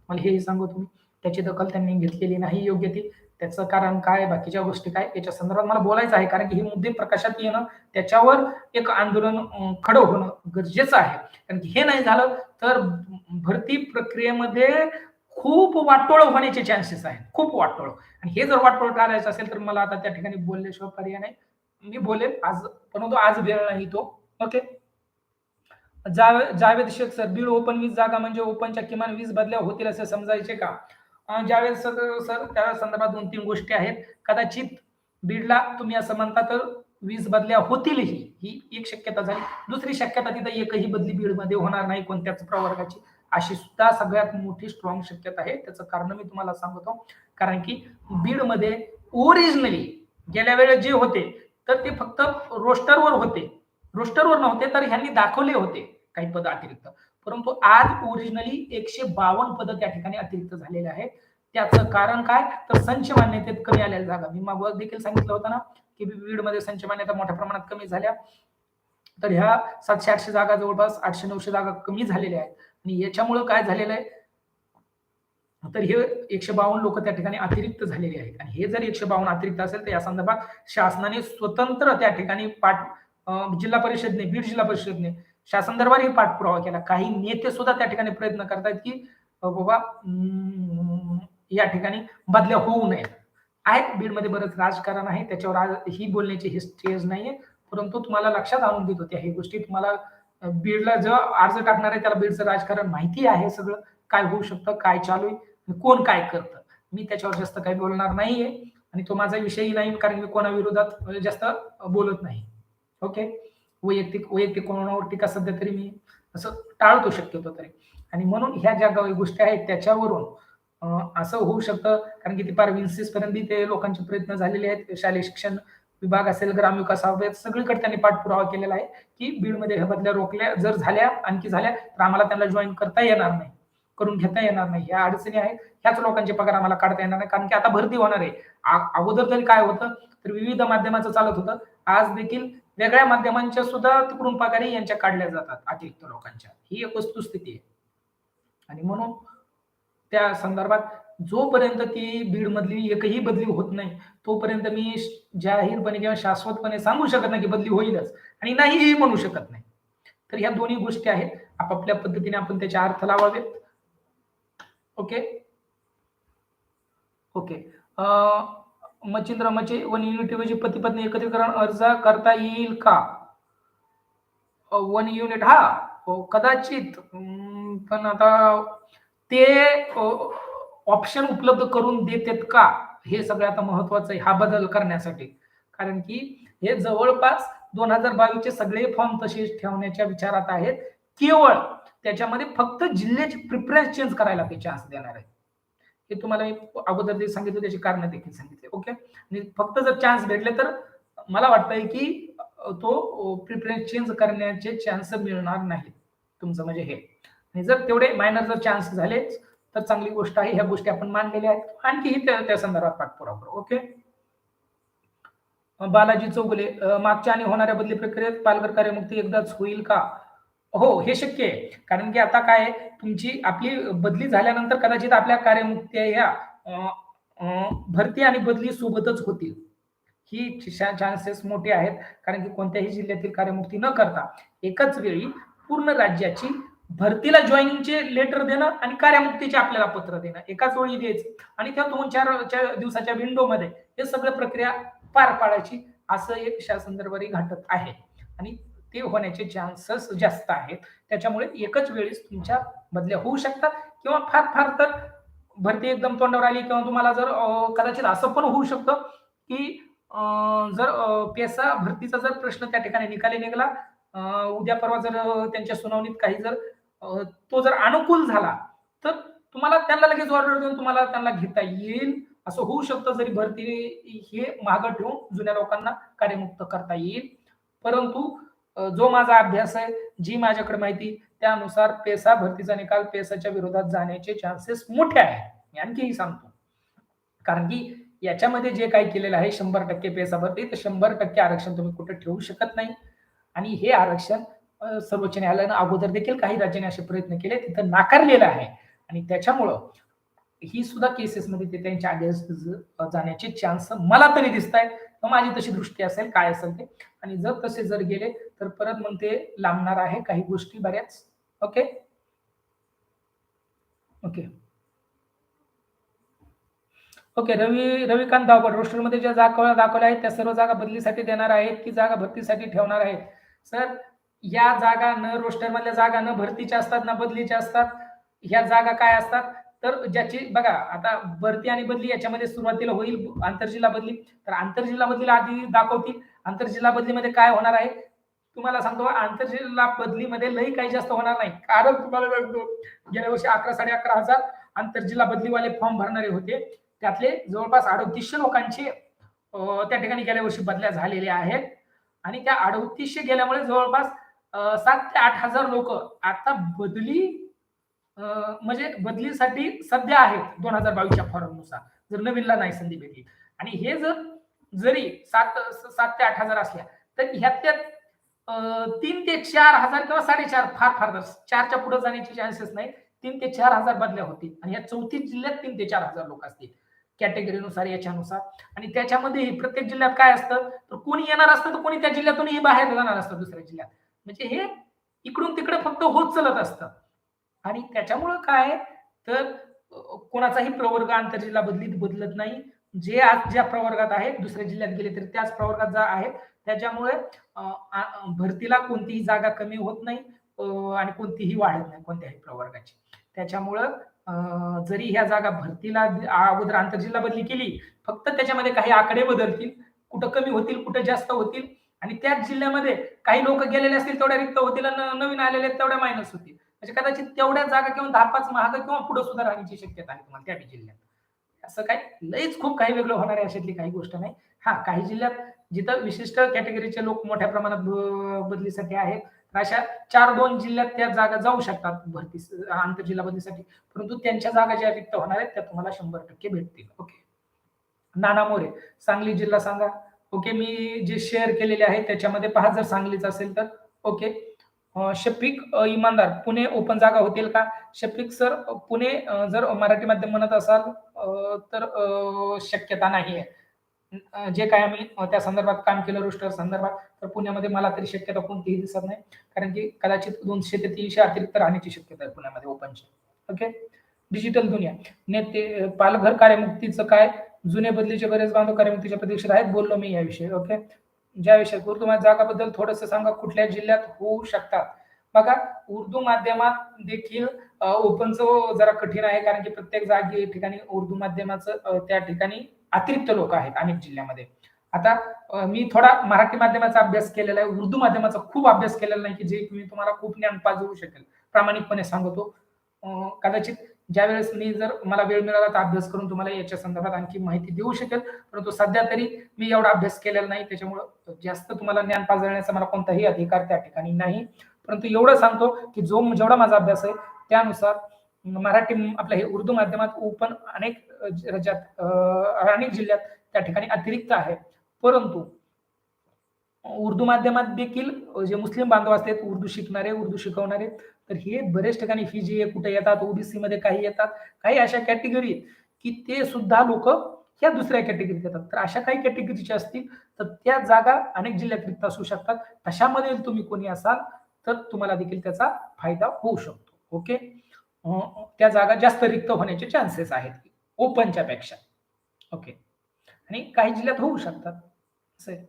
मला हे सांगू तुम्ही, त्याची दखल त्यांनी घेतलेली नाही योग्य ती. त्याचं कारण काय, बाकीच्या गोष्टी काय याच्या संदर्भात मला बोलायचं आहे. कारण की हे मुद्दे प्रकाशात येणं, त्याच्यावर एक आंदोलन खडं होणं गरजेचं आहे. कारण की हे नाही झालं तर भरती प्रक्रियेमध्ये खूप वाटोळ होण्याचे चान्सेस आहेत. खूप वाटोळ. आणि हे जर वाटोळ टाळायचं असेल तर मला आता त्या ठिकाणी बोलल्याशिवाय पर्याय नाही. मी बोलेल आज, परंतु आज वेळ नाही तो. Okay. Javed Shaikh sir, Beed open 20 जागा म्हणजे ओपनच्या किमान 20 बदल्या होतील असे समजायचे का? जावेद सर सर त्या संदर्भात 2-3 गोष्टी आहेत. कदाचित बीडला तुम्ही असं म्हणता तर 20 बदल्या होतीलही, ही एक शक्यता झाली. दुसरी शक्यता तिथं एकही बदली बीडमध्ये होणार नाही कोणत्याच प्रवर्गाची, अशी सुद्धा सगळ्यात मोठी स्ट्रॉंग शक्यता आहे. त्याचं कारण मी तुम्हाला सांगतो. कारण की बीडमध्ये ओरिजिनली गेल्या वेळेस जे होते तर ते फक्त रोस्टरवर होते. रोस्टरवर नव्हते तर ह्यांनी दाखवले होते काही पद अतिरिक्त. परंतु आज ओरिजिनली 152 पद त्या ठिकाणी अतिरिक्त झालेले आहेत. त्याचं कारण काय? तर संच मान्यतेत कमी आलेल्या जागा. मी मागं देखील सांगितलं होतं ना, की बीडमध्ये संच मान्यता मोठ्या प्रमाणात कमी झाल्या. तर ह्या 700-800 जागा जवळपास 800-900 जागा कमी झालेल्या आहेत. आणि याच्यामुळं काय झालेलं आहे? तर हे 152 लोक त्या ठिकाणी अतिरिक्त झालेले आहेत. आणि हे जर 152 अतिरिक्त असेल तर या संदर्भात शासनाने स्वतंत्र त्या ठिकाणी जिल्हा परिषदने, बीड जिल्हा परिषदने शासन दरबारी पाठपुरावा केला. काही नेते सुद्धा त्या ठिकाणी प्रयत्न करतायत की बाबा या ठिकाणी बदल्या होऊ नयेत. आहेत बीडमध्ये बरंच राजकारण आहे, त्याच्यावर आज ही बोलण्याची ही स्टेज नाहीये. परंतु तुम्हाला लक्षात आणून देत होत्या ही गोष्टी. तुम्हाला बीडला जो अर्ज टाकणार आहे त्याला बीडचं राजकारण माहिती आहे सगळं. काय होऊ शकतं, काय चालू आहे, कोण काय करतं. मी त्याच्यावर जास्त काही बोलणार नाहीये आणि तो माझा विषयही नाही, कारण मी कोणाविरोधात जास्त बोलत नाही. ओके. वैयक्तिक कोणावर टीका सध्या तरी मी असं टाळतो शक्यतो तरी. आणि म्हणून ह्या ज्या गोष्टी आहेत त्याच्यावरून असं होऊ शकतं, कारण की ते फार विन्सिस पर्यंत ते लोकांचे प्रयत्न झालेले आहेत. शालेय शिक्षण विभाग असेल, ग्रामविकास सगळीकडे त्यांनी पाठपुरावा केलेला आहे, की बीडमध्ये ह्या बदल्या रोखल्या जर झाल्या, आणखी झाल्या तर आम्हाला त्यांना जॉईन करता येणार नाही, करून घेता येणार नाही. ह्या अडचणी आहेत. ह्याच लोकांचे पगार आम्हाला काढता येणार नाही, कारण की आता भरती होणार आहे. अगोदर तरी काय होतं, तर विविध माध्यमाचं चालत होतं. आज देखील वेगळ्या माध्यमांच्या सुद्धा तिकडून पगारी यांच्या काढल्या जातात अतिरिक्त लोकांच्या. ही एक वस्तुस्थिती आहे. आणि म्हणून त्या संदर्भात जोपर्यंत ती बीडमधली एकही बदली होत नाही, तोपर्यंत मी जाहीरपणे किंवा शाश्वतपणे सांगू शकत नाही की बदली होईलच आणि नाहीही म्हणू शकत नाही. तर ह्या दोन्ही गोष्टी आहेत. आपापल्या पद्धतीने आपण त्याचे अर्थ लावावेत. ओके. ओके. मच्छिंद्र मचे वन युनिटऐवजी पती पत्नी एकत्रीकरण अर्ज करता येईल का? वन युनिट हा कदाचित, पण आता ते ऑप्शन उपलब्ध करून देतात का, हे सगळ्यात महत्वाचं आहे हा बदल करण्यासाठी. कारण की हे जवळपास 2022 चे सगळे फॉर्म तसेच ठेवण्याच्या विचारात आहेत. केवळ त्याच्यामध्ये फक्त जिल्ह्याची प्रिफरन्स चेंज करायला ते चान्स देणार आहे. हे तुम्हाला मी अगोदर जे सांगितलं त्याची कारण देखील सांगितले. ओके. आणि फक्त जर चान्स भेटले तर मला वाटतंय की तो प्रिफरन्स चेंज करण्याचे चान्स मिळणार नाहीत. तुमचं म्हणजे हे. आणि जर तेवढे मायनर जर चान्स झाले तर चांगली गोष्ट आहे. ह्या गोष्टी आपण मानलेल्या आहेत. आणखीही त्या संदर्भात पाठपुरावा करू. ओके. बालाजी चौगुले, मागच्या आणि होणाऱ्या बदली प्रक्रियेत पालघर कार्यमुक्ती एकदाच होईल का? हो, हे शक्य आहे. कारण की आता काय आहे, तुमची आपली बदली झाल्यानंतर कदाचित आपल्या कार्यमुक्त्या ह्या भरती आणि बदली सोबतच होतील. ही चान्सेस मोठे आहेत. कारण की कोणत्याही जिल्ह्यातील कार्यमुक्ती न करता एकाच वेळी पूर्ण राज्याची भरतीला जॉईनिंगचे लेटर देणं आणि कार्यमुक्तीचे आपल्याला पत्र देणं एकाच वेळी द्यायचं आणि त्या 2-4 दिवसाच्या विंडोमध्ये हे सगळं प्रक्रिया पार पाडायची, असं एक शासन दरबारी घटक आहे. आणि ते होण्याचे चान्सेस जास्त आहेत. त्याच्यामुळे एकच वेळेस तुमच्या बदल्या होऊ शकतात किंवा फार फार तर भरती एकदम तोंडावर आली किंवा तुम्हाला जर कदाचित असं पण होऊ शकतं की जर पेसा भरतीचा जर प्रश्न त्या ठिकाणी निकाली निघाला, उद्या परवा जर त्यांच्या सुनावणीत काही जर तो जर अनुकूल झाला तर तुम्हाला त्यांना लगेच ऑर्डर देऊन तुम्हाला त्यांना घेता येईल. असं होऊ शकतं, जरी भरती हे मागं ठेवून जुन्या लोकांना कार्यमुक्त करता येईल. परंतु जो माझा अभ्यास आहे, जी माझ्याकडे माहिती त्यानुसार पेसा भरतीचा निकाल पेसाच्या विरोधात जाण्याचे चान्सेस मोठे आहेत. मी आणखीही सांगतो. कारण की याच्यामध्ये जे काही केलेलं आहे 100% पेसा भरती, तर 100% आरक्षण तुम्ही कुठे ठेवू शकत नाही. आणि हे आरक्षण सर्वोच्च न्यायालयानं अगोदर देखील काही राज्यांनी असे प्रयत्न केले, तिथं नाकारलेलं आहे. आणि त्याच्यामुळं ही सुद्धा केसेसमध्ये ते त्यांच्या अगेन्स्ट जाण्याचे चान्स मला तरी दिसत आहेत. माझी तशी दृष्टी असेल, काय असेल ते. आणि जर तसे जर गेले तर परत मग ते लांबणार आहे काही गोष्टी बऱ्याच. Okay. Okay. Okay. Ravikant Dabhol रोस्टरमध्ये ज्या जागा दाखवल्या आहेत त्या सर्व जागा बदलीसाठी देणार आहेत की जागा भरतीसाठी ठेवणार आहेत? सर, या जागा न रोस्टरमधल्या जागा न भरतीच्या असतात ना बदलीच्या असतात. ह्या जागा काय असतात तर ज्याची बघा आता भरती आणि बदली याच्यामध्ये सुरुवातीला होईल आंतरजिल्हा बदली. तर आंतरजिल्हा बदलीला आधी दाखवतील. आंतरजिल्हा बदलीमध्ये काय होणार आहे? तुम्हाला सांगतो आंतरजिल्हा बदलीमध्ये लई काही जास्त होणार नाही. कारण तुम्हाला सांगतो गेल्या वर्षी 11,500 आंतरजिल्हा बदलीवाले फॉर्म भरणारे होते. त्यातले जवळपास 3800 लोकांचे त्या ठिकाणी गेल्या वर्षी बदल्या झालेल्या आहेत आणि त्या 3800 गेल्यामुळे जवळपास 7 ते 8,000 लोक आता बदली म्हणजे बदलीसाठी सध्या आहेत 2022च्या फॉर्मनुसार जर नवीनला नाही संधी भेटली आणि हे जरी 7 ते 8,000 असल्या तर ह्यातल्या 3 ते 4,000 किंवा 4.5 फार 4च्या पुढे जाण्याचे चान्सेस नाही. 3 ते 4,000 बदल्या होतील आणि या 34 जिल्ह्यात 3 ते 4,000 लोक असतील कॅटेगरीनुसार याच्यानुसार. आणि त्याच्यामध्ये प्रत्येक जिल्ह्यात काय असतं तर कोणी येणार असतं तर कोणी त्या जिल्ह्यातूनही बाहेर जाणार असतं दुसऱ्या जिल्ह्यात. म्हणजे हे इकडून तिकडे फक्त होत चालत असतं आणि त्याच्यामुळं काय तर कोणाचाही प्रवर्ग आंतरजिल्हा बदलीत बदलत नाही. जे आज ज्या प्रवर्गात आहेत दुसऱ्या जिल्ह्यात गेले तर त्याच प्रवर्गात आहेत. त्याच्यामुळे भरतीला कोणतीही जागा कमी होत नाही आणि कोणतीही वाढत नाही कोणत्याही प्रवर्गाची. त्याच्यामुळं जरी ह्या जागा भरतीला अगोदर आंतरजिल्हा बदली केली फक्त त्याच्यामध्ये काही आकडे बदलतील. कुठं कमी होतील कुठं जास्त होतील आणि त्याच जिल्ह्यामध्ये काही लोक गेलेले असतील तेवढ्या रिक्त होतील आणि नवीन आलेले तेवढ्या मायनस होतील. म्हणजे कदाचित तेवढ्या जागा किंवा 10-5 महाग किंवा पुढे सुद्धा राहण्याची शक्यता आहे तुम्हाला त्या जिल्ह्यात. असं काही लईच खूप काही वेगळं होणार आहे अशातली काही गोष्ट नाही. हा काही जिल्ह्यात जिथं विशिष्ट कॅटेगरीचे लोक मोठ्या प्रमाणात बदलीसाठी आहेत अशा 4-2 जिल्ह्यात त्या जागा जाऊ शकतात भरती आंतरजिल्हा बदलीसाठी. परंतु त्यांच्या जागा ज्या रिक्त होणार आहेत त्या तुम्हाला 100% भेटतील. ओके. नाना मोरे सांगली जिल्हा सांगा. ओके. मी जे शेअर केलेले आहे त्याच्यामध्ये पहा जर सांगलीच असेल तर ओके. शफिक इमानदार पुणे ओपन जागा होतील का? शफिक सर पुणे जर मराठी माध्यम म्हणत असाल तर शक्यता नाही आहे. जे काय आम्ही त्या संदर्भात काम केलं रोस्टर संदर्भात तर पुण्यामध्ये मला तरी शक्यता कोणतीही दिसत नाही. कारण की कदाचित 200 ते 300 अतिरिक्त राहण्याची शक्यता आहे पुण्यामध्ये ओपनची. ओके. डिजिटल दुनिया नेते पालघर कार्यमुक्तीचं काय? जुने बदलीचे बरेच बांधव कार्यमुक्तीच्या प्रतीक्षेत आहेत. बोललो मी याविषयी. ओके. ज्या विषयात उर्दू जागाबद्दल थोडंसं सांगा कुठल्या जिल्ह्यात होऊ शकतात? बघा उर्दू माध्यमात देखील ओपनचं जरा कठीण आहे कारण की प्रत्येक जागी ठिकाणी उर्दू माध्यमाचं त्या ठिकाणी अतिरिक्त लोक आहेत अनेक जिल्ह्यामध्ये. आता मी थोडा मराठी माध्यमाचा अभ्यास केलेला आहे. उर्दू माध्यमाचा खूप अभ्यास केलेला नाही की जे मी तुम्हाला खूप ज्ञान पाजवू शकेल. प्रामाणिकपणे सांगतो. कदाचित ज्यावेळेस मी जर मला वेळ मिळाला तर अभ्यास करून तुम्हाला याच्या संदर्भात आणखी माहिती देऊ शकेल. परंतु सध्या तरी मी एवढा अभ्यास केलेला नाही त्याच्यामुळं जास्त तुम्हाला ज्ञान पाजळण्याचा मला कोणताही अधिकार त्या ठिकाणी नाही. परंतु एवढं सांगतो की जेवढा माझा अभ्यास आहे त्यानुसार मराठी आपल्या हे उर्दू माध्यमात ओपन अनेक राज्यात अनेक जिल्ह्यात त्या ठिकाणी अतिरिक्त आहे. परंतु उर्दू माध्यमात देखील जे मुस्लिम बांधव असतात उर्दू शिकणारे उर्दू शिकवणारे तर हे बरेच ठिकाणी फीजी कुठे येतात ओबीसी मध्ये काही येतात काही अशा कॅटेगरी की ते सुद्धा लोक ह्या दुसऱ्या कॅटेगरीत येतात. तर अशा काही कॅटेगरीच्या असतील तर त्या जागा अनेक जिल्ह्यात रिक्त असू शकतात. तशामध्ये तुम्ही कोणी असाल तर तुम्हाला देखील त्याचा फायदा होऊ शकतो. ओके. त्या जागा जास्त रिक्त होण्याचे चान्सेस आहेत ओपनच्या पेक्षा. ओके. आणि काही जिल्ह्यात होऊ शकतात असं आहे.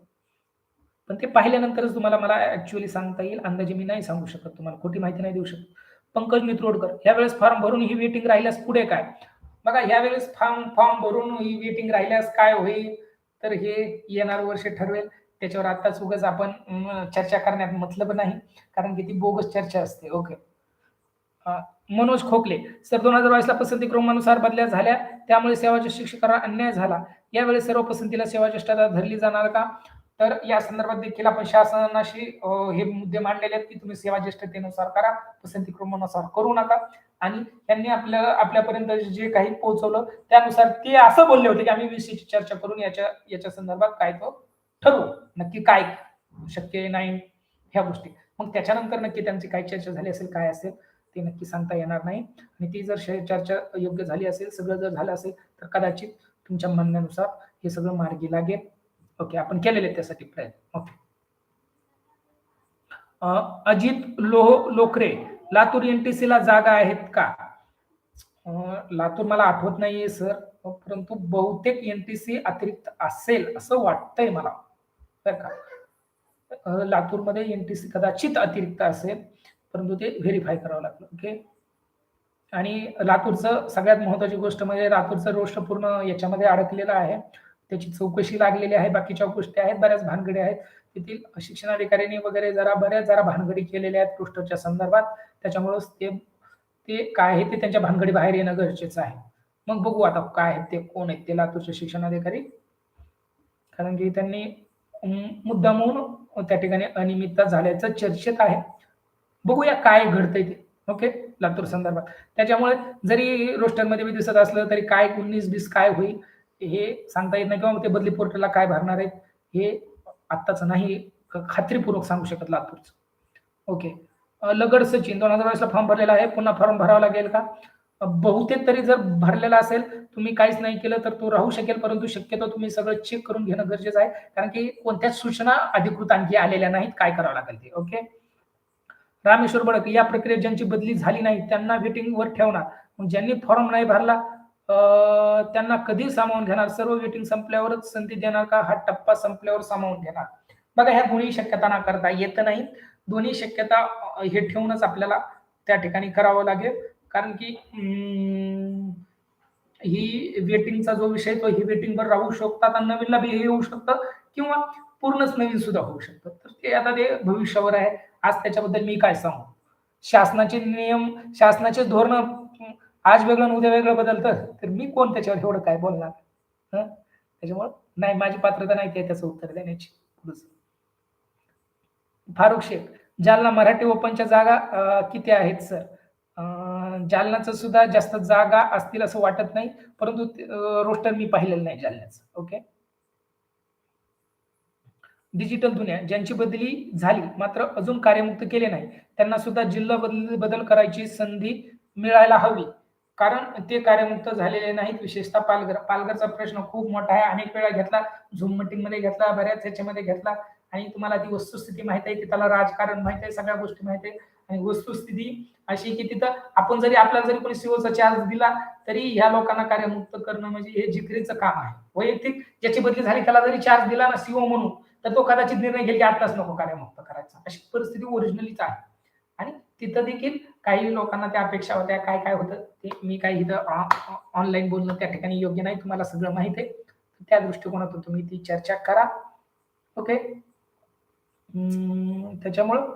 पण ते पाहिल्यानंतरच तुम्हाला मला ऍक्च्युअली सांगता येईल. अंदाजे मी नाही सांगू शकत तुम्हाला खोटी माहिती नाही देऊ शकत. पंकज मित्रोडकर यावेळेस फॉर्म भरून ही वेटिंग राहिल्यास पुढे काय? बघा यावेळेस फॉर्म भरून ही वेटिंग राहिल्यास काय होईल तर हे येणार वर्ष ठरवेल. त्याच्यावर आताच उगाच आपण चर्चा करण्यात मतलब नाही कारण की ती बोगस चर्चा असते. ओके. मनोज खोकले सर 2022 ला पसंती क्रमानुसार बदल्या झाल्या त्यामुळे सेवाज्येष्ठ शिक्षकांना अन्याय झाला. यावेळेस सर्व पसंतीला सेवाज्येष्ठता धरली जाणार का? तर या संदर्भात देखील आपण शासनाशी हे मुद्दे मांडलेले आहेत की तुम्ही सेवाज्येष्ठतेनुसार करा पसंती क्रमानुसार करू नका. आणि त्यांनी आपल्यापर्यंत जे काही पोहोचवलं त्यानुसार ते असं बोलले होते की आम्ही विषयाची चर्चा करून याच्या संदर्भात काय तो ठरवू नक्की काय शक्य नाही ह्या गोष्टी. मग त्याच्यानंतर नक्की त्यांची काय चर्चा झाली असेल काय असेल ते नक्की सांगता येणार नाही. आणि ती जर चर्चा योग्य झाली असेल, सगळं जर झालं असेल, तर कदाचित तुमच्या म्हणण्यानुसार हे सगळं मार्गी लागेल. ओके, आपण केलेले त्यासाठी प्रयत्न. ओके. अजित लोकरे, लातूर एनटीसीला जागा आहेत का? लातूर मला आठवत नाहीये सर, परंतु बहुतेक एनटीसी अतिरिक्त असेल असं वाटतंय मला, बरं का. लातूरमध्ये एनटीसी कदाचित अतिरिक्त असेल, परंतु ते व्हेरीफाय करावं लागतं. ओके. आणि लातूरचं सगळ्यात महत्वाची गोष्ट म्हणजे लातूरचं रोस्ट पूर्ण याच्यामध्ये अडकलेलं आहे. त्याची चौकशी लागलेली आहे. बाकीच्या गोष्टी आहेत, बऱ्याच भानगडी आहेत. तेथील शिक्षणाधिकाऱ्यांनी वगैरे बऱ्याच भानगडी केलेल्या आहेत रोस्टरच्या संदर्भात. त्याच्यामुळेच ते काय आहे ते त्यांच्या भानगडी बाहेर येणं गरजेचं आहे. मग बघू आता काय आहेत ते, कोण आहेत ते लातूरचे शिक्षणाधिकारी, कारण की त्यांनी मुद्दामून त्या ठिकाणी अनियमितता झाल्याचं चर्चेत आहे. बघूया काय घडतंय ते. ओके, लातूर संदर्भात. त्याच्यामुळे जरी रोस्टरमध्ये मी दिसत असलं तरी काय 19-20 काय होईल हे सांगता येत नाही, किंवा ते बदली पोर्टलला काय भरणार आहेत हे आत्ताच नाही खात्रीपूर्वक सांगू शकत लातूरचं. ओके. लगड सचिन 2022 ला फॉर्म भरलेला आहे, पुन्हा फॉर्म भरावा लागेल का? बहुतेक तरी जर भरलेला असेल, तुम्ही काहीच नाही केलं तर तो राहू शकेल, परंतु शक्यतो तुम्ही सगळं चेक करून घेणं गरजेचं आहे, कारण की कोणत्याच सूचना अधिकृत आणखी आलेल्या नाहीत, काय करावं लागेल ते. ओके. रामेश्वर बडक, या प्रक्रियेत ज्यांची बदली झाली नाही त्यांना वेटिंग वर ठेवणार, मग ज्यांनी फॉर्म नाही भरला त्यांना कधी सामावून घेणार? सर्व वेटिंग संपल्यावरच संधी देणार का हा टप्पा संपल्यावर सामावून घेणार? बघा, ह्या दोन्ही शक्यता नाकारता येत नाही. दोन्ही शक्यता हे ठेवूनच आपल्याला त्या ठिकाणी करावं लागेल, कारण की ही वेटिंगचा जो विषय तो ही वेटिंगवर राहू शकतात आणि नवीनला बी हे येऊ शकतं, किंवा पूर्णच नवीन सुद्धा होऊ शकतं. तर ते आता ते भविष्यावर आहे. आज त्याच्याबद्दल मी काय सांगू? शासनाचे नियम, शासनाचे धोरण आज वेगळं आणि उद्या वेगळं बदलतं, तर मी कोण त्याच्यावर एवढं काय बोलणार? त्याच्यामुळे नाही, माझी पात्रता नाही ते त्याचं उत्तर देण्याची. फारुख शेख, जालना मराठी ओपनच्या जागा किती आहेत सर? जालनाचं सुद्धा जास्त जागा असतील असं वाटत नाही, परंतु रोस्टर मी पाहिलेलं नाही जालन्याचं. ओके. डिजिटल दुनिया, ज्यांची बदली झाली मात्र अजून कार्यमुक्त केले नाही त्यांना सुद्धा जिल्हा बदल करायची संधी मिळायला हवी, कारण ते कार्यमुक्त झालेले नाहीत. विशेषतः पालघरचा प्रश्न खूप मोठा आहे. अनेक वेळा घेतला, झूम मीटिंग मध्ये घेतला, बऱ्याच ह्याच्यामध्ये घेतला, आणि तुम्हाला ती वस्तुस्थिती माहित आहे की त्याला राजकारण माहित आहे, सगळ्या गोष्टी माहित आहे. आणि वस्तुस्थिती अशी की तिथं आपण जरी आपल्याला जरी कोणी सीओचा चार्ज दिला तरी ह्या लोकांना कार्यमुक्त करणं म्हणजे हे जिकरीचं काम आहे. वैयक्तिक ज्याची बदली झाली त्याला जरी चार्ज दिला ना सीओ म्हणून, तर तो कदाचित निर्णय घेईल की आताच नको कार्यमुक्त करायचा. अशी परिस्थिती ओरिजिनलीच आहे. आणि तिथं देखील काही लोकांना त्या अपेक्षा होत्या, काय काय होतं ते मी काही इथं ऑनलाईन बोलणं त्या ठिकाणी योग्य नाही, तुम्हाला सगळं माहित आहे. त्या दृष्टिकोनातून तुम्ही ती चर्चा करा. ओके. त्याच्यामुळं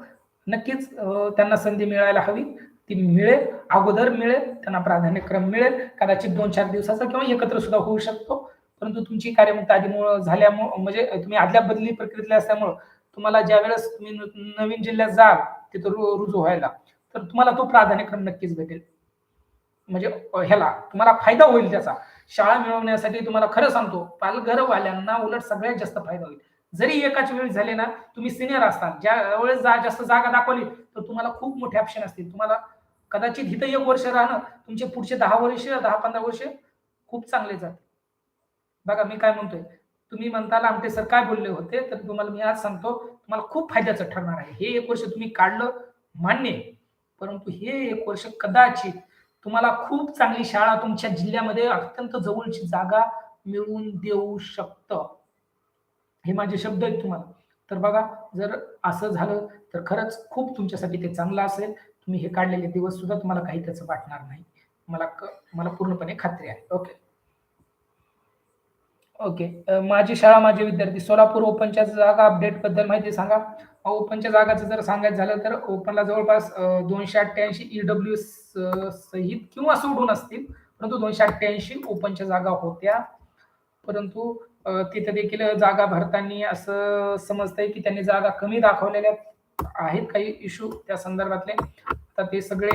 नक्कीच त्यांना संधी मिळायला हवी, ती मिळेल, अगोदर मिळेल, त्यांना प्राधान्यक्रम मिळेल, कदाचित 2-4 दिवसाचा किंवा एकत्र सुद्धा होऊ शकतो. परंतु तुमची कार्यमुक्त आधीमुळे झाल्यामुळे, म्हणजे तुम्ही आदल्या बदली प्रक्रियेतले असल्यामुळे तुम्हाला ज्या वेळेस तुम्ही नवीन जिल्ह्यात जाल तिथं रुजू व्हायला, तर तुम्हाला तो प्राधान्यक्रम नक्कीच भेटेल. म्हणजे ह्याला तुम्हाला फायदा होईल त्याचा. शाळा मिळवण्यासाठी तुम्हाला खरं सांगतो, पालघरवाल्यांना उलट सगळ्यात जास्त फायदा होईल. जरी एकाच वेळी झाले ना, तुम्ही सिनियर असताल, ज्या वेळेस जास्त जागा दाखवली तर तुम्हाला खूप मोठे ऑप्शन असतील. तुम्हाला कदाचित इथं 1 वर्ष राहणं तुमचे पुढचे 10 वर्ष, 10-15 वर्ष खूप चांगले जातील. बघा मी काय म्हणतोय, तुम्ही म्हणताल आमटे सर काय बोलले होते, तर तुम्हाला मी आज सांगतो, तुम्हाला खूप फायद्याचं ठरणार आहे. हे 1 वर्ष तुम्ही काढलं मान्य आहे, परंतु हे 1 वर्ष कदाचित तुम्हाला खूप चांगली शाळा तुमच्या जिल्ह्यामध्ये अत्यंत जवळची जागा मिळवून देऊ शकतं. हे माझे शब्द आहेत तुम्हाला. तर बघा, जर असं झालं तर खरंच खूप तुमच्यासाठी ते चांगलं असेल. तुम्ही हे काढलेले दिवस सुद्धा तुम्हाला काही त्याचं वाटणार नाही. मला पूर्णपणे खात्री आहे. ओके. ओके. माझी शाळा माझे विद्यार्थी, सोलापूर ओपनच्या जागा अपडेट बद्दल माहिती सांगा. ओपनच्या जागाचं जर सांगायचं झालं तर ओपनला जवळपास 288 ईडब्ल्यू सहित किंवा सोडून असतील, परंतु 288 ओपनच्या जागा होत्या. परंतु तिथे देखील जागा भरताना असं समजतंय की त्यांनी जागा कमी दाखवलेल्या आहेत, काही इश्यू त्या संदर्भातले. आता ते सगळे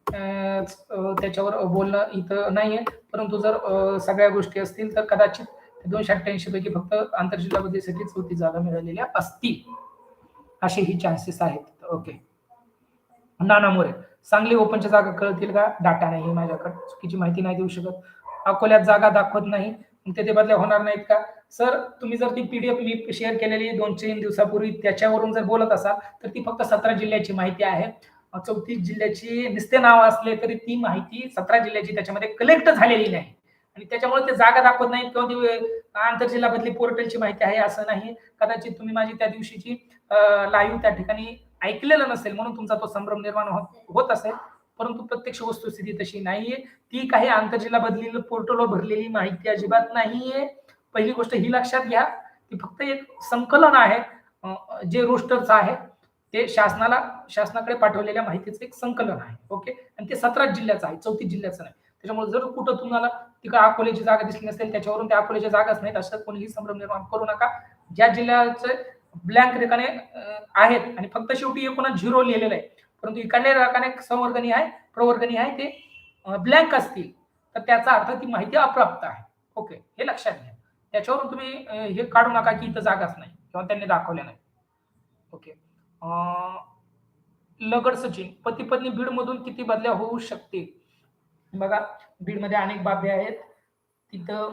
त्याच्यावर बोलणं इथं नाहीये, परंतु जर सगळ्या गोष्टी असतील तर कदाचित 288 पैकी फक्त आंतरजिल्हा बदलीसाठीच होती जागा मिळालेल्या असतील, असे ही चान्सेस आहेत. ओके. नाना मोरे. सांगली ओपनच्या जागा कळतील का? डाटा नाही माझ्याकडे. चुकीची माहिती नाही देऊ शकत. अकोल्यात जागा दाखवत नाही. मग ते बदल्या होणार नाहीत का? सर तुम्ही जर ती पी-डी-एफ मी शेअर केलेली 2-3 दिवसापूर्वी त्याच्यावरून जर बोलत असाल, तर ती फक्त 17 जिल्ह्याची माहिती आहे. 34 जिल्ह्याची नुसते नाव असले तरी ती माहिती 17 जिल्ह्याची त्याच्यामध्ये कलेक्ट झालेली नाही. आणि त्याच्यामुळे ते जागा दाखवत नाहीत किंवा ती आंतरजिल्हा बदली पोर्टलची माहिती आहे असं नाही. कदाचित तुम्ही माझी त्या दिवशीची लाईव्ह त्या ठिकाणी ऐकलेलं नसेल म्हणून तुमचा तो संभ्रम निर्माण होत असेल. परंतु प्रत्यक्ष वस्तुस्थिती तशी नाहीये. ती काही आंतरजिल्हा बदली पोर्टलवर भरलेली माहिती अजिबात नाहीये. पहिली गोष्ट ही लक्षात घ्या. ती फक्त एक संकलन आहे. जे रोस्टरचं आहे ते शासनाकडे पाठवलेल्या माहितीचं एक संकलन आहे. ओके. आणि ते 17 जिल्ह्याचं आहे, 34 जिल्ह्याचं नाही. त्याच्यामुळे जर कुठं तुम्हाला तिकडे अकोल्याची जागा दिसली नसेल त्याच्यावरून त्या अकोल्याच्या जागाच नाहीत असं कोणीही संभ्रम निर्माण करू नका. ज्या जिल्ह्याचे ब्लँक रिकाने आहेत आणि फक्त शेवटी एकूणच 0 लिहिलेलं आहे. परंतु इकडल्या रकाने संवर्गणी आहे, प्रवर्गणी आहे ते ब्लँक असतील तर त्याचा अर्थ ती माहिती अप्राप्त आहे. ओके. हे लक्षात घ्या. त्याच्यावरून तुम्ही हे काढू नका की इथं जागाच नाही किंवा त्यांनी दाखवल्या नाही. ओके. लगड सचिन, पती पत्नी बीड मधून किती बदल्या होऊ शकते? बघा बीडमध्ये अनेक बाबी आहेत. तिथं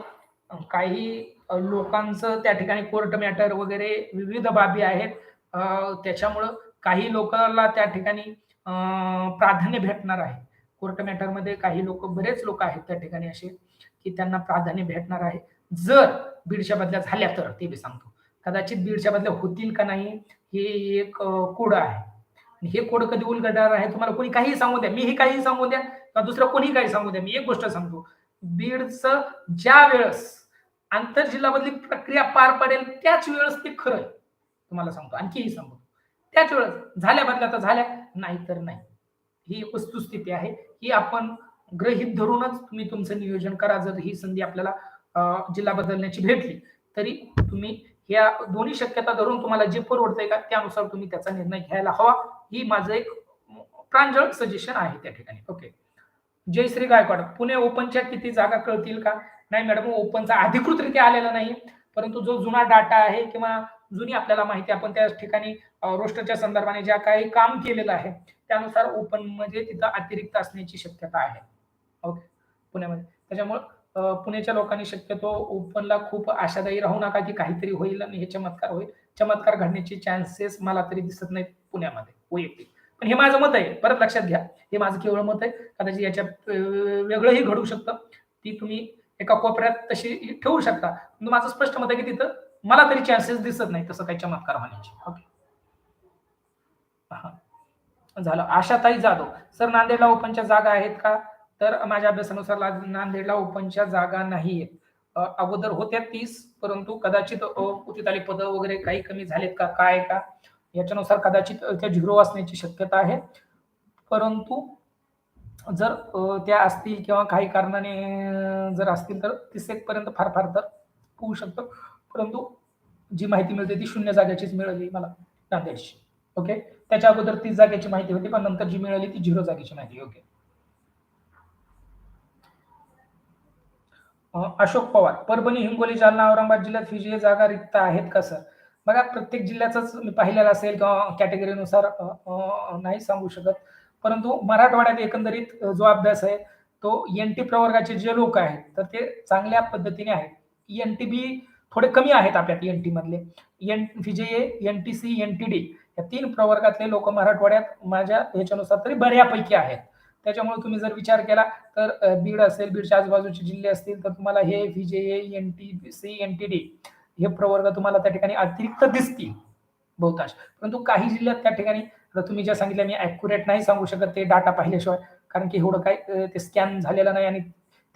काही लोकांचं त्या ठिकाणी कोर्ट मॅटर वगैरे विविध बाबी आहेत. त्याच्यामुळं काही लोकांना त्या ठिकाणी प्राधान्य भेटणार आहे. कोर्ट मॅटरमध्ये काही लोक बरेच लोक आहेत त्या ठिकाणी असे की त्यांना प्राधान्य भेटणार आहे. जर बीडच्या बदल्या झाल्या तर ते मी सांगतो. कदाचित बीडच्या बदल्या होतील का नाही हे एक कोड आहे. हे कोड कधी उलगडणार आहे तुम्हाला कोणी काही सांगू द्या, मीही काही सांगू द्या किंवा दुसरं कोणी काही सांगू द्या. मी एक गोष्ट सांगतो, बीडचं ज्या वेळेस आंतरजिल्हा बदली प्रक्रिया पार पडेल त्याच वेळेस ते खरं आहे. तुम्हाला सांगतो, आणखीही सांगतो. त्याच वेळेस झाल्या बदल्या तर झाल्या, नाही तर नाही. ही एक वस्तुस्थिती आहे. ही आपण गृहीत धरूनच तुम्ही तुमचं नियोजन करा. जर ही संधी आपल्याला जिल्हा बदलण्याची भेटली तरी तुम्ही या दोन्ही शक्यता धरून तुम्हाला जे परवडतंय का त्यानुसार तुम्ही त्याचा निर्णय घ्यायला हवा. ही माझं एक प्रांजळ सजेशन आहे त्या ठिकाणी. ओके. जयश्री गायकवाड, पुणे ओपनच्या किती जागा कळतील का? नाही मॅडम, ओपनचा अधिकृतरित्या आलेला नाही. परंतु जो जुना डाटा आहे किंवा जुनी आपल्याला माहिती आपण त्या ठिकाणी रोस्टरच्या संदर्भाने ज्या काही काम केलेलं आहे त्यानुसार ओपन म्हणजे तिथं अतिरिक्त असण्याची शक्यता आहे. ओके. पुण्यामध्ये. त्याच्यामुळं पुण्याच्या लोकांनी शक्यतो ओपनला खूप आशादायी राहू नका की काहीतरी होईल आणि हे चमत्कार होईल. चमत्कार घडण्याचे चान्सेस मला तरी दिसत नाहीत पुण्यामध्ये वैयक्तिक. पण हे माझं मत आहे. परत लक्षात घ्या. हे माझं केवळ मत आहे. कदाचित याच्यात वेगळंही घडू शकतं. ती तुम्ही एका कोपऱ्यात तशी ठेवू शकता. पण माझं स्पष्ट मत आहे की तिथं मला तरी चान्सेस दिसत नाही तसं काही चमत्कार होण्याचे. ओके. झालं. आशाताई जाधव, सर नांदेडला ओपनच्या जागा आहेत का? तर माझ्या अभ्यासानुसार नांदेडला ओपनच्या जागा नाहीयेत. अगोदर होत्या 30 परंतु कदाचित उचित आली पदं वगैरे काही कमी झालेत का काय का याच्यानुसार कदाचित त्या 0 असण्याची शक्यता आहे. परंतु जर त्या असतील किंवा काही कारणाने जर असतील तर 30 पर्यंत फार फार तर होऊ शकतं. परंतु जी माहिती मिळते ती 0 जागेचीच मिळाली मला नांदेडची. ओके. त्याच्या अगोदर 30 जागेची माहिती होती पण नंतर जी मिळाली ती 0 जागेची माहिती. ओके. अशोक पवार, परभणी, हिंगोली, जालना, औरंगाबाद जिल्ह्यात FIGA जागा रिक्त आहेत का सर? बघा प्रत्येक जिल्ह्याचंच मी पाहिलेलं असेल किंवा कॅटेगरीनुसार नाही सांगू शकत. परंतु मराठवाड्यात एकंदरीत जो अभ्यास आहे तो एन-टी प्रवर्गाचे जे लोक आहेत तर ते चांगल्या पद्धतीने आहेत. एन-टी-बी थोडे कमी आहेत आपल्यात एन-टी मधले. FIGA, NTC, NTD या 3 प्रवर्गातले लोक मराठवाड्यात माझ्या ह्याच्यानुसार तरी बऱ्यापैकी आहेत. त्याच्यामुळे तुम्ही जर विचार केला तर बीड असेल, बीडच्या आजूबाजूचे जिल्हे असतील तर तुम्हाला हे FIGA, NTC, NTD हे प्रवर्ग तुम्हाला त्या ठिकाणी अतिरिक्त दिसतील बहुतांश. परंतु काही जिल्ह्यात त्या ठिकाणी तुम्ही ज्या सांगितल्या मी ॲक्युरेट नाही सांगू शकत ते डाटा पाहिल्याशिवाय. कारण की एवढं काय ते स्कॅन झालेलं नाही आणि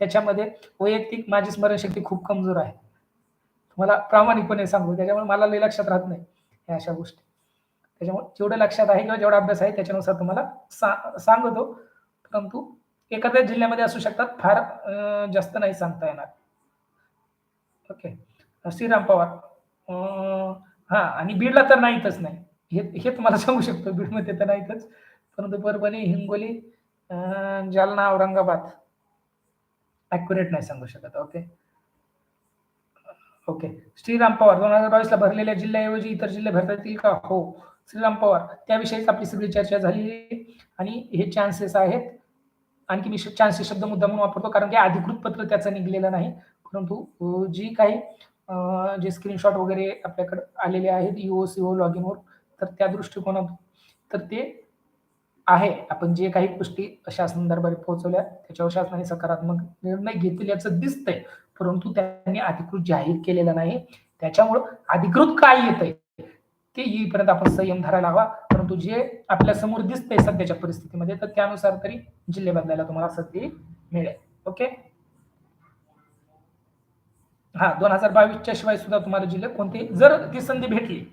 त्याच्यामध्ये वैयक्तिक माझी स्मरणशक्ती खूप कमजोर आहे. तुम्हाला प्रामाणिकपणे सांगू त्याच्यामुळे मला लई लक्षात राहत नाही ह्या अशा गोष्टी. त्याच्यामुळे जेवढं लक्षात आहे किंवा जेवढा अभ्यास आहे त्याच्यानुसार तुम्हाला सांगतो. परंतु एखाद्या जिल्ह्यामध्ये असू शकतात फार जास्त नाही सांगता येणार. ओके. श्रीराम पवार, हां आणि बीडला तर नाहीतच नाही. हे तुम्हाला सांगू शकतो बीडमध्ये तर नाहीतच. परंतु परभणी, हिंगोली, जालना, औरंगाबाद ॲक्युरेट नाही सांगू शकत. ओके. ओके. श्रीराम पवार, 2022 ला भरलेल्या जिल्ह्याऐवजी इतर जिल्हे भरता येतील का? हो. श्रीराम पवार त्याविषयीच आपली सगळी चर्चा झालेली आहे आणि हे चान्सेस आहेत. आणखी मी चान्सेस शब्द मुद्दामून वापरतो कारण की अधिकृत पत्र त्याचं निघालेलं नाही. परंतु जी काही जे स्क्रीनशॉट वगैरे आपल्याकडे आलेले आहेत ई-ओ-सी-ओ लॉगिनवर तर त्या दृष्टिकोनातून तर ते आहे. आपण जे काही गोष्टी शासनादरबारी पोहोचवल्या त्याच्यावर शासनाने सकारात्मक निर्णय घेतील याचं दिसतंय. परंतु त्यांनी अधिकृत जाहीर केलेलं नाही. त्याच्यामुळं अधिकृत काय येतंय ते येईपर्यंत आपण संयम धरायला हवा. परंतु जे आपल्या समोर दिसतंय सध्याच्या परिस्थितीमध्ये तर त्यानुसार तरी जिल्हे बदलायला तुम्हाला संधी मिळेल. ओके. हां, 2022च्या शिवाय सुद्धा तुम्हाला जिल्हे कोणते जर ती संधी भेटली,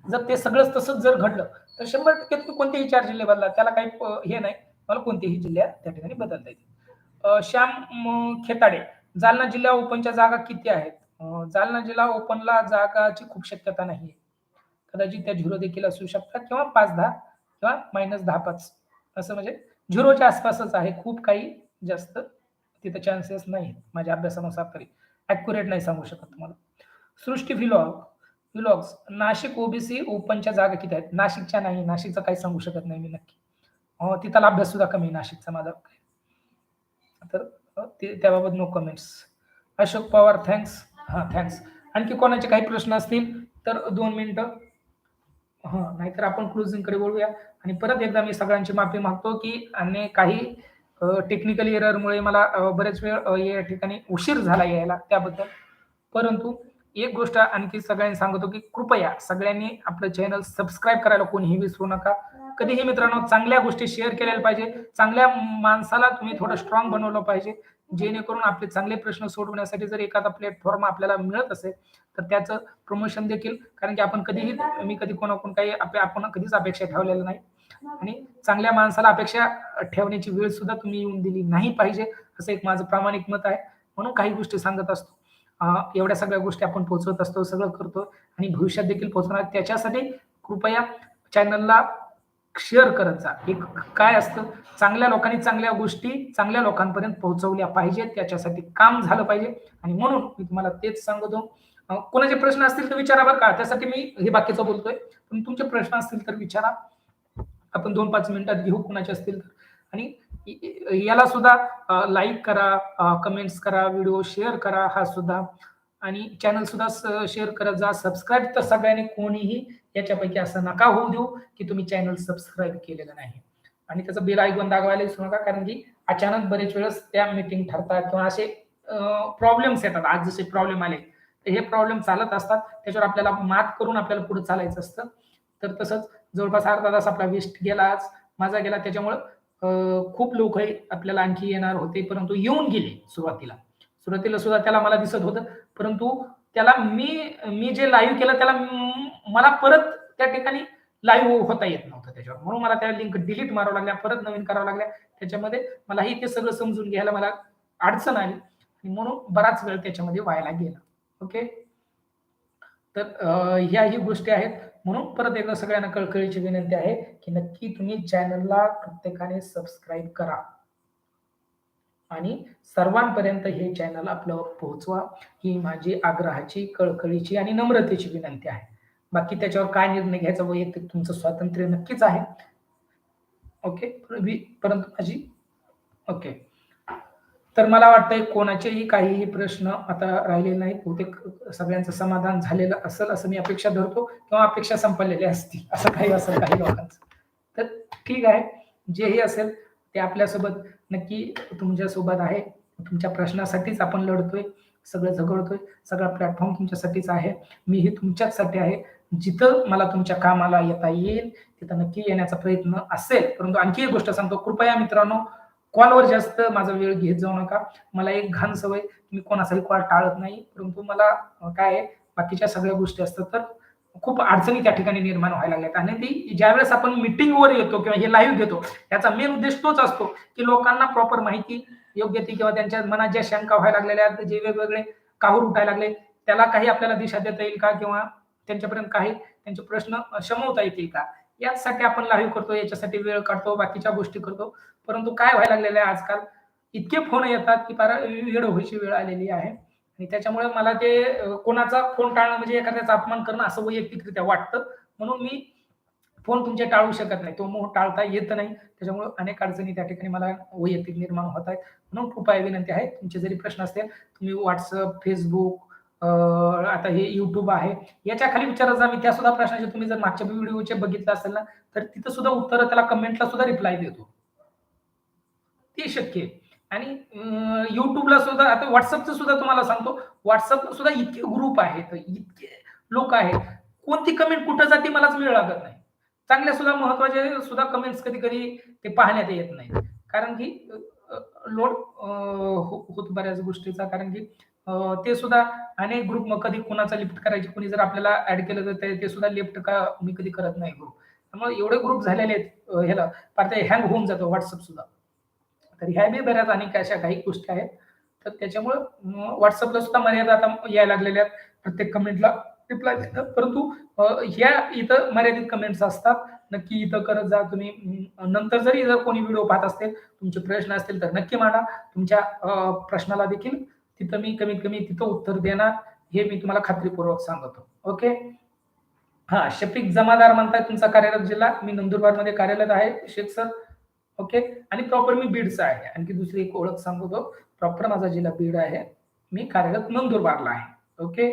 जर ते सगळंच तसंच जर घडलं, तर 100% तुम्ही कोणतेही 4 जिल्हे बदला. त्याला काही हे नाही. मला कोणतेही जिल्ह्यात त्या ठिकाणी बदलता येतील. श्याम खेताडे, जालना जिल्हा ओपनच्या जागा किती आहेत? जालना जिल्हा ओपनला जागाची खूप शक्यता नाहीये. कदाचित त्या 0 देखील असू शकतात किंवा 5-10 किंवा -10-5 असं म्हणजे 0च्या आसपासच आहे. खूप काही जास्त तिथे चान्सेस नाहीत माझ्या अभ्यासानुसार तरी. ॲक्युरेट नाही सांगू शकत तुम्हाला. सृष्टी व्लॉग्स नाशिक ओबीसी ओपनच्या जागा किती आहेत? नाशिकच्या नाही. नाशिकचं काही सांगू शकत नाही मी नक्की. तिथला अभ्यास सुद्धा कमी आहे नाशिकचा माझा. तर त्याबाबत no comments. Ashok Pawar thanks. हां, थँक्स. आणखी कोणाचे काही प्रश्न असतील तर 2 मिनिटं. हां, नाहीतर आपण क्लोजिंगकडे वळूया आणि परत एकदा मी सगळ्यांची माफी मागतो, की आणि काही टेक्निकल एररमुळे मला बरेच वेळ या ठिकाणी उशीर झाला यायला त्याबद्दल. परंतु एक गोष्ट आणखी सगळ्यांनी सांगतो, की कृपया सगळ्यांनी आपलं चॅनल सबस्क्राईब करायला कोणीही विसरू नका. कधीही मित्रांनो चांगल्या गोष्टी शेअर केलेल्या पाहिजे. चांगल्या माणसाला तुम्ही थोडं स्ट्राँग बनवलं पाहिजे. जेणेकरून आपले चांगले प्रश्न सोडवण्यासाठी जर एखादा प्लॅटफॉर्म आपल्याला मिळत असेल, तर त्याचं प्रमोशन देखील कारण की आपण कधीही मी कधी कोणाकडून काही आपण कधीच अपेक्षा ठेवलेल्या नाही आणि चांगल्या माणसाला अपेक्षा ठेवण्याची वेळ सुद्धा तुम्ही येऊन दिली नाही पाहिजे, असं एक माझं प्रामाणिक मत आहे. म्हणून काही गोष्टी सांगत असतो. एवढ्या सगळ्या गोष्टी आपण पोहोचवत असतो, सगळं करतो आणि भविष्यात देखील पोहोचणार. त्याच्यासाठी कृपया चॅनलला शेअर करत जा. एक काय असतं, चांगल्या लोकांनी चांगल्या गोष्टी चांगल्या लोकांपर्यंत पोहोचवल्या पाहिजेत. त्याच्यासाठी काम झालं पाहिजे आणि म्हणून मी तुम्हाला तेच सांगतो. कोणाचे प्रश्न असतील तर विचारा बरं का. त्यासाठी मी हे बाकीचं बोलतोय. पण तुमचे प्रश्न असतील तर विचारा. आपण 2-5 मिनिटात घेऊ कुणाचे असतील तर. आणि याला सुद्धा लाईक करा, कमेंट्स करा, व्हिडिओ शेअर करा हा सुद्धा आणि चॅनल सुद्धा शेअर करत जा. सबस्क्राईब तर सगळ्यांनी कोणीही याच्यापैकी असं नका होऊ देऊ, की तुम्ही चॅनल सबस्क्राईब केलेलं नाही. आणि त्याचं बेल आयकॉन दाबवायला विसरू नका कारण की अचानक बरेच वेळेस त्या मीटिंग ठरतात किंवा असे प्रॉब्लेम्स येतात. आज जसे प्रॉब्लेम आले, तर हे प्रॉब्लेम चालत असतात. त्याच्यावर आपल्याला मात करून आपल्याला पुढे चालायचं असतं. तर तसंच जवळपास अर्धा तास आपला वेस्ट गेला आज, माझा गेला. त्याच्यामुळं खूप लोक आपल्याला आणखी येणार होते, परंतु येऊन गेले सुरुवातीला. सुरुवातीला सुद्धा त्याला मला दिसत होतं, परंतु त्याला मी जे लाईव्ह केलं त्याला मला परत त्या ठिकाणी लाईव्ह होता येत नव्हतं त्याच्यावर. म्हणून मला त्या लिंक डिलीट माराव्या लागल्या, परत नवीन कराव्या लागल्या. त्याच्यामध्ये मलाही ते सगळं समजून घ्यायला मला अडचण आली आणि म्हणून बराच वेळ त्याच्यामध्ये व्हायला गेला. ओके. तर ह्याही गोष्टी आहेत. म्हणून परत एकदा सगळ्यांना कळकळीची विनंती आहे, की नक्की तुम्ही चॅनलला प्रत्येकाने सबस्क्राईब करा. आणि सर्वांपर्यंत हे चॅनल आपलं पोहोचवा. ही माझी आग्रहाची, कळकळीची आणि नम्रतेची विनंती आहे. बाकी त्याच्यावर काय निर्णय घ्यायचा वैयक्तिक तुमचं स्वातंत्र्य नक्कीच आहे. ओके. परंतु माझी ओके. तर मला वाटतंय कोणाचेही काहीही प्रश्न आता राहिलेले नाहीत. बहुतेक सगळ्यांचं समाधान झालेलं असेल असं मी अपेक्षा धरतो किंवा अपेक्षा संपलेल्या असतील. असं काही असेल काही लोकांचं. तर ठीक आहे. जेही असेल ते आपल्यासोबत नक्की तुमच्यासोबत आहे. तुमच्या प्रश्नासाठीच आपण लढतोय, सगळं झगडतोय. सगळा प्लॅटफॉर्म तुमच्यासाठीच आहे. मीही तुमच्याचसाठी आहे. जिथं मला तुमच्या कामाला येता येईल, तिथं नक्की येण्याचा प्रयत्न असेल. परंतु आणखी एक गोष्ट सांगतो, कृपया मित्रांनो कॉलवर जास्त माझा वेळ घेत जाऊ नका. मला एक घाण सवय, मी कोणाचाही कॉल टाळत नाही. परंतु मला काय आहे, बाकीच्या सगळ्या गोष्टी असतात, तर खूप अडचणी त्या ठिकाणी निर्माण व्हायला लागल्यात आणि ती ज्यावेळेस आपण मीटिंगवर येतो किंवा हे लाईव्ह घेतो, याचा मेन उद्देश तोच असतो, की लोकांना प्रॉपर माहिती योग्य ती किंवा त्यांच्या मनात ज्या शंका व्हायला लागलेल्या आहेत, जे वेगवेगळे काहूर उठायला लागले, त्याला काही आपल्याला दिशा देता येईल का किंवा त्यांच्यापर्यंत काही त्यांचे प्रश्न शमवता येतील का? याचसाठी आपण लाईव्ह करतो, याच्यासाठी वेळ काढतो, बाकीच्या गोष्टी करतो. परंतु काय व्हायला लागलेलं आहे आजकाल, इतके फोन येतात, की फार वेड व्हायची वेळ आलेली आहे आणि त्याच्यामुळे मला ते कोणाचा फोन टाळणं म्हणजे एखाद्याचा अपमान करणं असं वैयक्तिकरित्या वाटतं. म्हणून मी फोन तुमचे टाळू शकत नाही. तो मोह टाळता येत नाही. त्याच्यामुळं अनेक अडचणी त्या ठिकाणी मला वैयक्तिक निर्माण होत आहेत. म्हणून कृपया विनंती आहे, तुमचे जरी प्रश्न असतील, तुम्ही WhatsApp, Facebook, आता हे YouTube आहे, याच्या खाली विचारत जा. मी त्या सुद्धा प्रश्नाचे तुम्ही जर मागच्या व्हिडिओचे बघितलं असेल ना, तर तिथं सुद्धा उत्तरं त्याला कमेंटला सुद्धा रिप्लाय देतो. ते शक्य आहे. आणि YouTubeला सुद्धा आता WhatsAppचं सुद्धा तुम्हाला सांगतो, WhatsAppला सुद्धा इतके ग्रुप आहेत, इतके लोक आहेत. कोणती कमेंट कुठं जाते मलाच वेळ लागत नाही. चांगल्या सुद्धा महत्त्वाचे सुद्धा कमेंट्स कधी-कधी ते पाहण्यात येत नाहीत. कारण की लोड होतो बऱ्याच गोष्टीचा. कारण की ते सुद्धा अनेक ग्रुप मग कधी कोणाचा लिफ्ट करायची, कोणी जर आपल्याला ॲड केलं तर ते सुद्धा लिफ्ट का मी कधी करत नाही ग्रुप. त्यामुळे एवढे ग्रुप झालेले आहेत ह्याला पार ते हँग होऊन जातं WhatsApp सुद्धा. तर ह्या बी बऱ्याच अनेक अशा काही गोष्टी आहेत. तर त्याच्यामुळं WhatsAppला सुद्धा मर्यादा आता यायला लागलेल्या आहेत. प्रत्येक कमेंटला रिप्लाय देतात. परंतु ह्या इथं मर्यादित कमेंट्स असतात. नक्की इथं करत जा तुम्ही. नंतर जरी जर कोणी व्हिडिओ पाहत असतील, तुमचे प्रश्न असतील तर नक्की मांडा. तुमच्या प्रश्नाला देखील तिथं मी कमीत कमी तिथं उत्तर देणार, हे मी तुम्हाला खात्रीपूर्वक सांगतो. ओके. हां, शफीक जमादार म्हणताय तुमचा कार्यरत जिल्हा. मी नंदुरबारमध्ये कार्यरत आहे शेख सर. ओके. आणि प्रॉपर मी बीडचा आहे. आणखी दुसरी एक ओळख सांगतो. प्रॉपर माझा जिल्हा बीड आहे. मी कार्यरत नंदुरबारला आहे. ओके.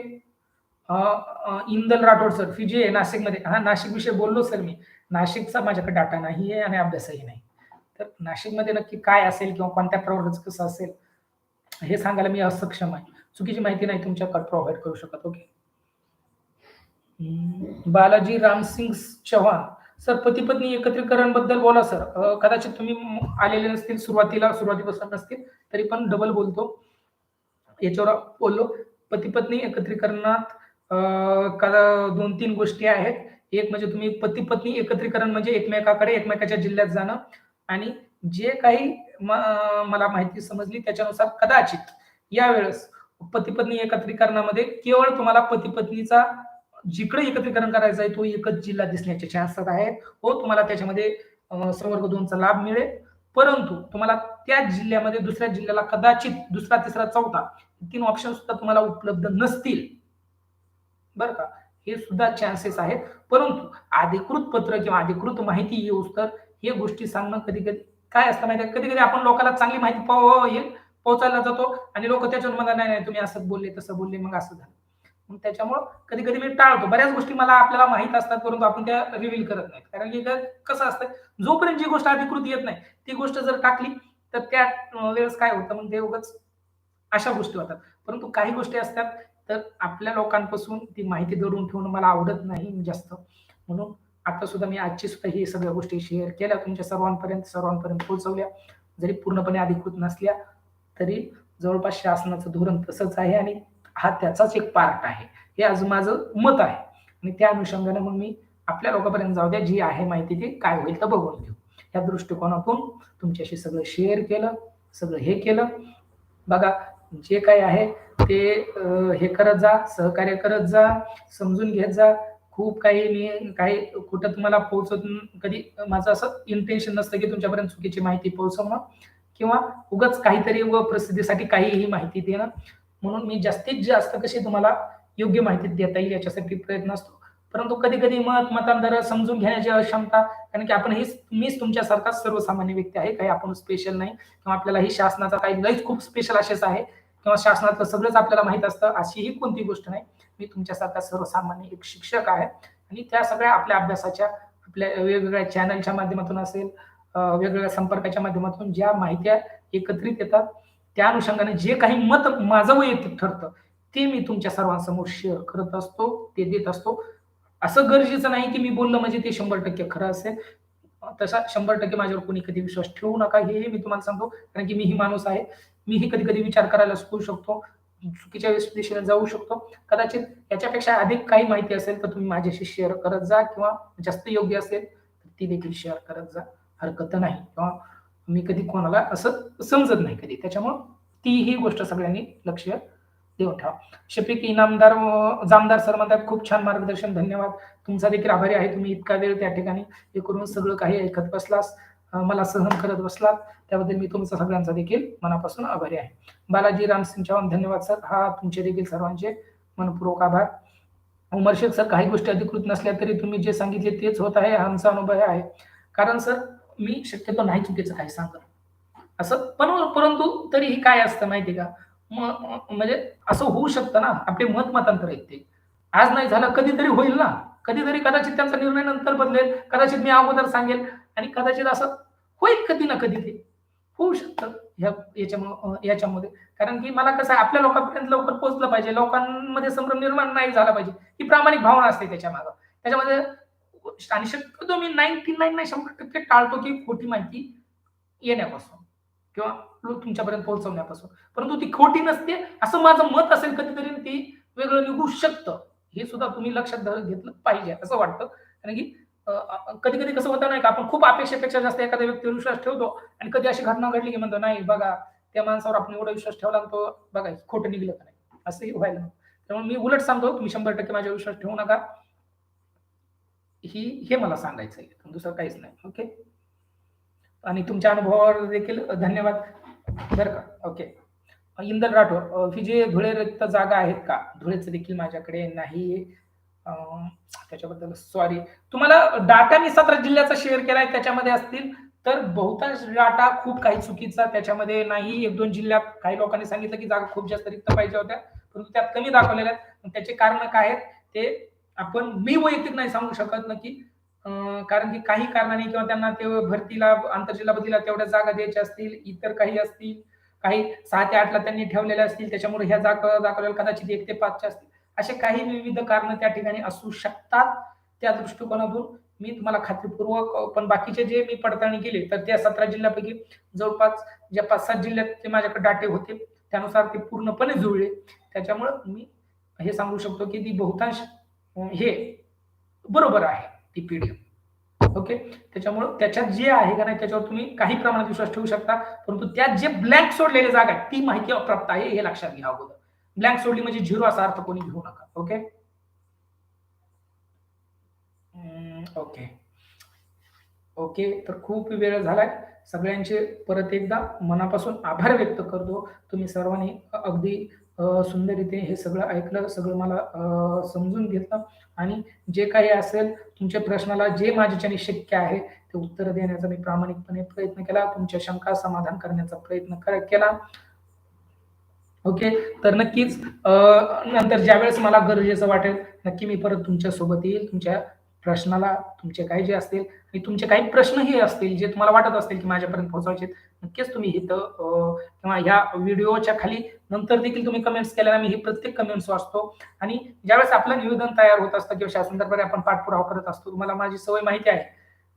इंदल राठोड सर, फिजी आहे नाशिकमध्ये. हां, नाशिकविषयी बोललो सर मी. नाशिकचा माझ्याकडे डाटा नाही आहे आणि अभ्यासही नाही. तर नाशिकमध्ये नक्की काय असेल किंवा कोणत्या प्रवर्गाचं कसं असेल, हे सांगायला मी असक्षम आहे. चुकीची माहिती नाही तुमच्याकडे प्रोव्हाईड करू शकत. ओके. बालाजी रामसिंग चव्हाण सर, पती-पत्नी एकत्रीकरण बद्दल बोला सर. कदाचित तुम्ही आलेले नसतील सुरुवातीपासून नसतील, तरी पण डबल बोलतो. याच्यावर बोललो. पती-पत्नी एकत्रीकरणात 2-3 गोष्टी आहेत. एक म्हणजे तुम्ही पती-पत्नी एकत्रीकरण म्हणजे एकमेकाकडे एकमेकाच्या जिल्ह्यात जाणं आणि जे काही मला माहिती समजली त्याच्यानुसार कदाचित यावेळेस पती-पत्नी एकत्रीकरणामध्ये केवळ तुम्हाला पती-पत्नीचा जिकडे एकत्रीकरण करायचं आहे तो एकच जिल्हा दिसण्याचे चान्सेस आहेत. हो, तुम्हाला त्याच्यामध्ये संवर्ग 2 चा लाभ मिळेल. परंतु तुम्हाला त्याच जिल्ह्यामध्ये दुसऱ्या जिल्ह्याला कदाचित दुसरा, तिसरा, चौथा 3 ऑप्शन सुद्धा तुम्हाला उपलब्ध नसतील. बरं का? हे सुद्धा चान्सेस आहेत. परंतु अधिकृत पत्र किंवा अधिकृत माहिती येऊस्तर हे गोष्टी सांगणं कधी-कधी काय असतं माहिती आहे, कधी-कधी आपण लोकांना चांगली माहिती पोहोचायला जातो आणि लोकं त्याच्यावर म्हणतात, "नाही, नाही, तुम्ही असं बोलले, तसं बोलले, मग असं झालं." मग त्याच्यामुळं कधी-कधी मी टाळतो. बऱ्याच गोष्टी मला आपल्याला माहीत असतात, परंतु आपण त्या रिव्हील करत नाही. कारण की कसं असतं, जोपर्यंत जी गोष्ट अधिकृत येत नाही, ती गोष्ट जर टाकली, तर त्या वेळेस काय होतं, मग ते उगाच अशा गोष्टी होतात. परंतु काही गोष्टी असतात, तर आपल्या लोकांपासून ती माहिती दडवून ठेवणं मला आवडत नाही जास्त. म्हणून आता सुद्धा मी आजची सुद्धा ही सगळ्या गोष्टी शेअर केल्या तुमच्या सर्वांपर्यंत पोहोचवल्या. जरी पूर्णपणे अधिकृत नसल्या, तरी जवळपास शासनाचं धोरण तसंच आहे आणि हा त्याचाच एक पार्ट आहे. हे आज माझं मत आहे आणि त्या अनुषंगाने मग मी आपल्या लोकांपर्यंत जाऊ द्या, जी आहे माहिती ती काय होईल तर बघून घेऊ. या दृष्टिकोनातून तुमच्याशी सगळं शेअर केलं, सगळं हे केलं. बघा, जे काही आहे ते हे करत जा, सहकार्य करत जा, समजून घेत जा. खूप काही मी काही कुठं तुम्हाला कधी माझं असं इंटेन्शन नसतं की तुमच्यापर्यंत चुकीची माहिती पोहोचवणं किंवा उगाच काहीतरी प्रसिद्धीसाठी काहीही माहिती देणं. म्हणून मी जास्तीत जास्त कशी तुम्हाला योग्य माहिती देता येईल याच्यासाठी प्रयत्न असतो. परंतु कधी-कधी मतांतर समजून घेण्याची अक्षमता, कारण की मीच तुमच्यासारखा सर्वसामान्य व्यक्ती आहे. काही आपण स्पेशल नाही किंवा आपल्याला ही शासनाचा काही लईच खूप स्पेशल असेच आहे किंवा शासनातलं सगळंच आपल्याला माहीत असतं अशीही कोणती गोष्ट नाही. मी तुमच्यासारखा सर्वसामान्य एक शिक्षक आहे आणि त्या सगळ्या आपल्या अभ्यासाच्या, आपल्या वेगवेगळ्या चॅनलच्या माध्यमातून असेल, वेगवेगळ्या संपर्काच्या माध्यमातून ज्या माहित्या एकत्रित येतात, त्या अनुषंगाने जे काही मत माझं वैयक्तिक ठरतं, ते मी तुमच्या सर्वांसमोर शेअर करत असतो, ते देत असतो. असं गरजेचं नाही की मी बोललं म्हणजे ते 100% खरं असेल. तसा 100% माझ्यावर कोणी कधी विश्वास ठेवू नका, हेही मी तुम्हाला सांगतो. कारण की मीही माणूस आहे. मीही कधी-कधी विचार करायला चुकू शकतो. चुकीच्या दिशेने जाऊ शकतो. कदाचित याच्यापेक्षा अधिक काही माहिती असेल तर तुम्ही माझ्याशी शेअर करत जा किंवा जास्त योग्य असेल तर ती देखील शेअर करत जा. हरकत नाही किंवा मी कधी कोणाला असं समजत नाही कधी. त्याच्यामुळं तीही गोष्ट सगळ्यांनी लक्ष देऊन ठेवा. शफीक जामदार सर म्हणतात, खूप छान मार्गदर्शन, धन्यवाद. तुमचा देखील आभारी आहे. तुम्ही इतका वेळ त्या ठिकाणी हे करून सगळं काही ऐकत बसलास, मला सहन करत बसलात, त्याबद्दल मी तुमचा सगळ्यांचा देखील मनापासून आभारी आहे. बालाजी रामसिंग चव्हाण, धन्यवाद सर. हा तुमचे देखील सर्वांचे मनपूर्वक आभार. उमर शेख सर, काही गोष्टी अधिकृत नसल्या तरी तुम्ही जे सांगितले तेच होत आहे, आमचा अनुभव आहे. कारण सर, मी शक्यतो नाही चुकीचं काही सांगत. असं पण परंतु तरीही काय असतं माहिती का? म्हणजे असं होऊ शकतं ना, आपले मत-मतांतर आहेत ते. आज नाही झालं, कधीतरी होईल ना. कधीतरी कदाचित त्यांचा निर्णय नंतर बदलेल, कदाचित मी अगोदर सांगेल आणि कदाचित असं होईल कधी ना कधी ते. होऊ शकतं याच्यामध्ये. कारण की मला कसं आहे, आपल्या लोकांपर्यंत लवकर पोहोचलं पाहिजे. लोकांमध्ये संभ्रम निर्माण नाही झाला पाहिजे. ही प्रामाणिक भावना असते त्याच्यामागं. त्याच्यामध्ये आणि शक्यतो मी 99 नाही 100% टाळतो की खोटी माहिती येण्यापासून किंवा तुमच्यापर्यंत पोहोचवण्यापासून. परंतु ती खोटी नसते, असं माझं मत असेल कधीतरी आणि ती वेगळं निघू शकतं. हे सुद्धा तुम्ही लक्षात घेतलं पाहिजे असं वाटतं. कारण की कधी-कधी कसं होतं नाही का, आपण खूप अपेक्षेपेक्षा जास्त एखाद्या व्यक्तीवर विश्वास ठेवतो आणि कधी अशी घटना घडली की म्हणतो, "नाही बघा, त्या माणसावर आपण एवढा विश्वास ठेवला आणि तो बघा खोटं निघलं का नाही." असंही व्हायला नको. त्यामुळे मी उलट सांगतो, तुम्ही 100% माझ्यावर विश्वास ठेवू नका. हे मला सांगायचं आहे. दुसरं काहीच नाही. ओके. आणि तुमच्या अनुभवावर देखील धन्यवाद. बरं का. ओके. इंदल राठोड, ही जी धुळे रिक्त जागा आहेत का? धुळेचं देखील माझ्याकडे नाही. अ, त्याच्याबद्दल सॉरी. तुम्हाला डाटा मी 17 जिल्ह्याचा शेअर केलाय त्याच्यामध्ये असतील, तर बहुतांश डाटा खूप काही चुकीचा त्याच्यामध्ये नाही. 1-2 जिल्ह्यात काही लोकांनी सांगितलं, की जागा खूप जास्त रिक्त पाहिजे होत्या, परंतु त्यात कमी दाखवलेल्या आहेत. त्याचे कारण काय आहेत ते मी वैयक्तिक नाही सांगू शकत नक्की. कारण की काही कारणाने किंवा त्यांना ते भरतीला आंतरजिल्हा बदलीला तेवढ्या जागा द्यायच्या असतील, इतर काही असतील. काही 6 ते 8 ला त्यांनी ठेवलेल्या असतील, त्याच्यामुळे ह्या जागा दाखवलेल्या कदाचित 1 ते 5 च्या असतील. असे काही विविध कारणं त्या ठिकाणी असू शकतात. त्या दृष्टिकोनातून मी तुम्हाला खात्रीपूर्वक पण बाकीचे जे मी पडताळणी केली, तर त्या 17 जिल्ह्यापैकी जवळपास ज्या 5-7 जिल्ह्यात माझ्याकडे डाटे होते, त्यानुसार ते पूर्णपणे जुळले. त्याच्यामुळं मी हे सांगू शकतो, की ती बहुतांश हे बरोबर आहे ती पीडीएफ. ओके. त्याच्यामुळं त्याच्यात जे आहे का नाही त्याच्यावर तुम्ही काही प्रमाणात विश्वास ठेवू शकता. परंतु त्यात जे ब्लँक सोडलेले जागा आहेत, ती माहिती अप्राप्त आहे हे लक्षात घ्या अगोदर. ब्लँक सोडली म्हणजे 0 असा अर्थ कोणी घेऊ नका. ओके. ओके. ओके. तर खूप वेळ झालाय. सगळ्यांचे परत एकदा मनापासून आभार व्यक्त करतो. तुम्ही सर्वांनी अगदी सुंदररीत्या हे सगळं ऐकलं, सगळं मला समजून घेतलं आणि जे काही असेल तुमच्या प्रश्नाला जे माझ्याच्याने शक्य आहे, ते उत्तर देण्याचा मी प्रामाणिकपणे प्रयत्न केला. तुमच्या शंका समाधान करण्याचा प्रयत्न केला. ओके. तर नक्कीच नंतर ज्यावेळेस मला गरजेचं वाटेल, नक्की मी परत तुमच्यासोबत येईल. तुमच्या प्रश्नाला तुमचे काही जे असतील आणि तुमचे काही प्रश्नही असतील, जे तुम्हाला वाटत असतील, की माझ्यापर्यंत पोहोचवायचे नक्कीच तुम्ही इथं किंवा ह्या व्हिडिओच्या खाली नंतर देखील तुम्ही कमेंट्स केल्या मी ही प्रत्येक कमेंट्स वाचतो आणि ज्यावेळेस आपलं निवेदन तयार होत असतं किंवा शासनाद्वारे आपण पाठपुरावा करत असतो, तुम्हाला माझी सवय माहिती आहे.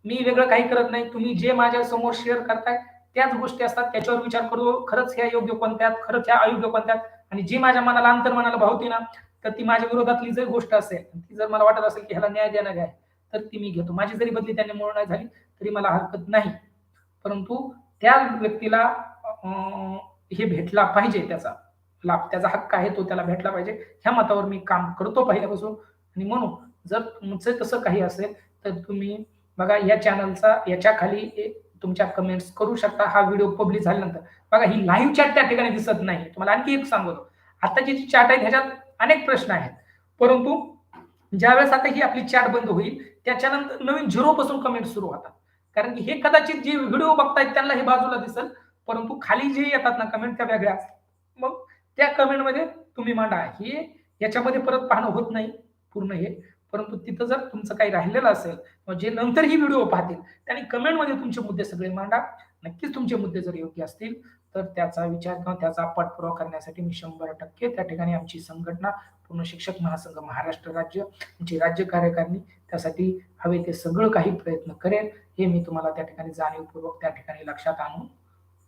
मी वेगळं काही करत नाही. तुम्ही जे माझ्या समोर शेअर करताय त्याच गोष्टी असतात. त्याच्यावर विचार करू, खरंच ह्या योग्य कोणत्या, खरंच ह्या अयोग्य कोणत्या आणि जी माझ्या मनाला अंतर्मनाला भावते ना, तर ती माझ्या विरोधातली जर गोष्ट असेल, ती जर मला वाटत असेल, की ह्याला न्याय देणारी आहे, तर ती मी घेतो. माझी जरी बदली त्यांच्यामुळे नाही झाली, तरी मला हरकत नाही. परंतु त्या व्यक्तीला अ, हे भेटला पाहिजे त्याचा लाभ, त्याचा हक्क आहे तो त्याला भेटला पाहिजे. ह्या मतावर मी काम करतो पहिल्यापासून आणि म्हणून जर तुमचं तसं काही असेल, तर तुम्ही बघा या चॅनलचा याच्या खाली तुमच्या कमेंट्स करू शकता. हा व्हिडिओ पब्लिश झाल्यानंतर. बघा ही लाईव्ह चॅट त्या ठिकाणी दिसत नाही. तुम्हाला आणखी एक सांगतो. आताची जी चॅट आहे ह्याच्यात अनेक प्रश्न आहेत. परंतु ज्यावेळेस आता ही आपली चॅट बंद होईल, त्याच्यानंतर नवीन 0 पासून कमेंट सुरू होतात. कारण की हे कदाचित जे व्हिडिओ बघतायत त्यांना हे बाजूला दिसेल, परंतु खाली जे येतात ना कमेंट त्या वेगळ्या असतात. मग त्या कमेंटमध्ये तुम्ही मांडा. हे याच्यामध्ये परत पाहणं होत नाही पूर्ण हे. परंतु तिथं जर तुमचं काही राहिलेलं असेल, किंवा जे नंतर ही व्हिडिओ पाहतील, त्यांनी कमेंटमध्ये तुमचे मुद्दे सगळे मांडा. नक्कीच तुमचे मुद्दे जर योग्य असतील, तर त्याचा विचार किंवा त्याचा पाठपुरावा करण्यासाठी मी 100% त्या ठिकाणी आमची संघटना पूर्ण शिक्षक महासंघ महाराष्ट्र राज्य, आमची राज्य कार्यकारिणी त्यासाठी हवे ते सगळं काही प्रयत्न करेल. हे मी तुम्हाला त्या ठिकाणी जाणीवपूर्वक त्या ठिकाणी लक्षात आणून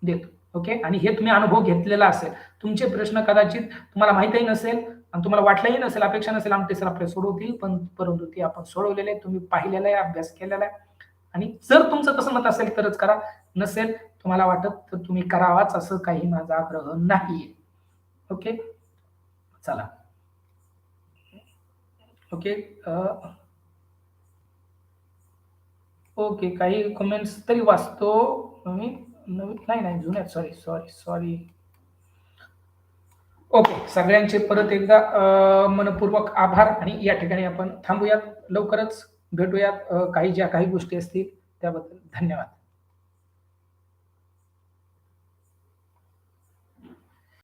देतो. ओके. आणि हे तुम्ही अनुभव घेतलेला असेल. तुमचे प्रश्न कदाचित तुम्हाला माहीतही नसेल आणि तुम्हाला वाटलंही नसेल, अपेक्षा नसेल आमटे सर आपले सोडवतील, पण परंतु ते आपण सोडवलेले आहे. तुम्ही पाहिलेलं आहे, अभ्यास केलेला आहे आणि जर तुमचं तसं मत असेल तरच करा. नसेल तुम्हाला वाटत तर तुम्ही करावाच असं काही माझा आग्रह नाहीये. ओके. चला. ओके. ओके. काही कमेंट्स तरी वाचतो मी. नवीन नाही, जुन्यात. सॉरी. ओके. सगळ्यांचे परत एकदा मनःपूर्वक आभार आणि या ठिकाणी आपण थांबूयात. लवकरच भेटूयात. काही ज्या काही गोष्टी असतील त्याबद्दल धन्यवाद.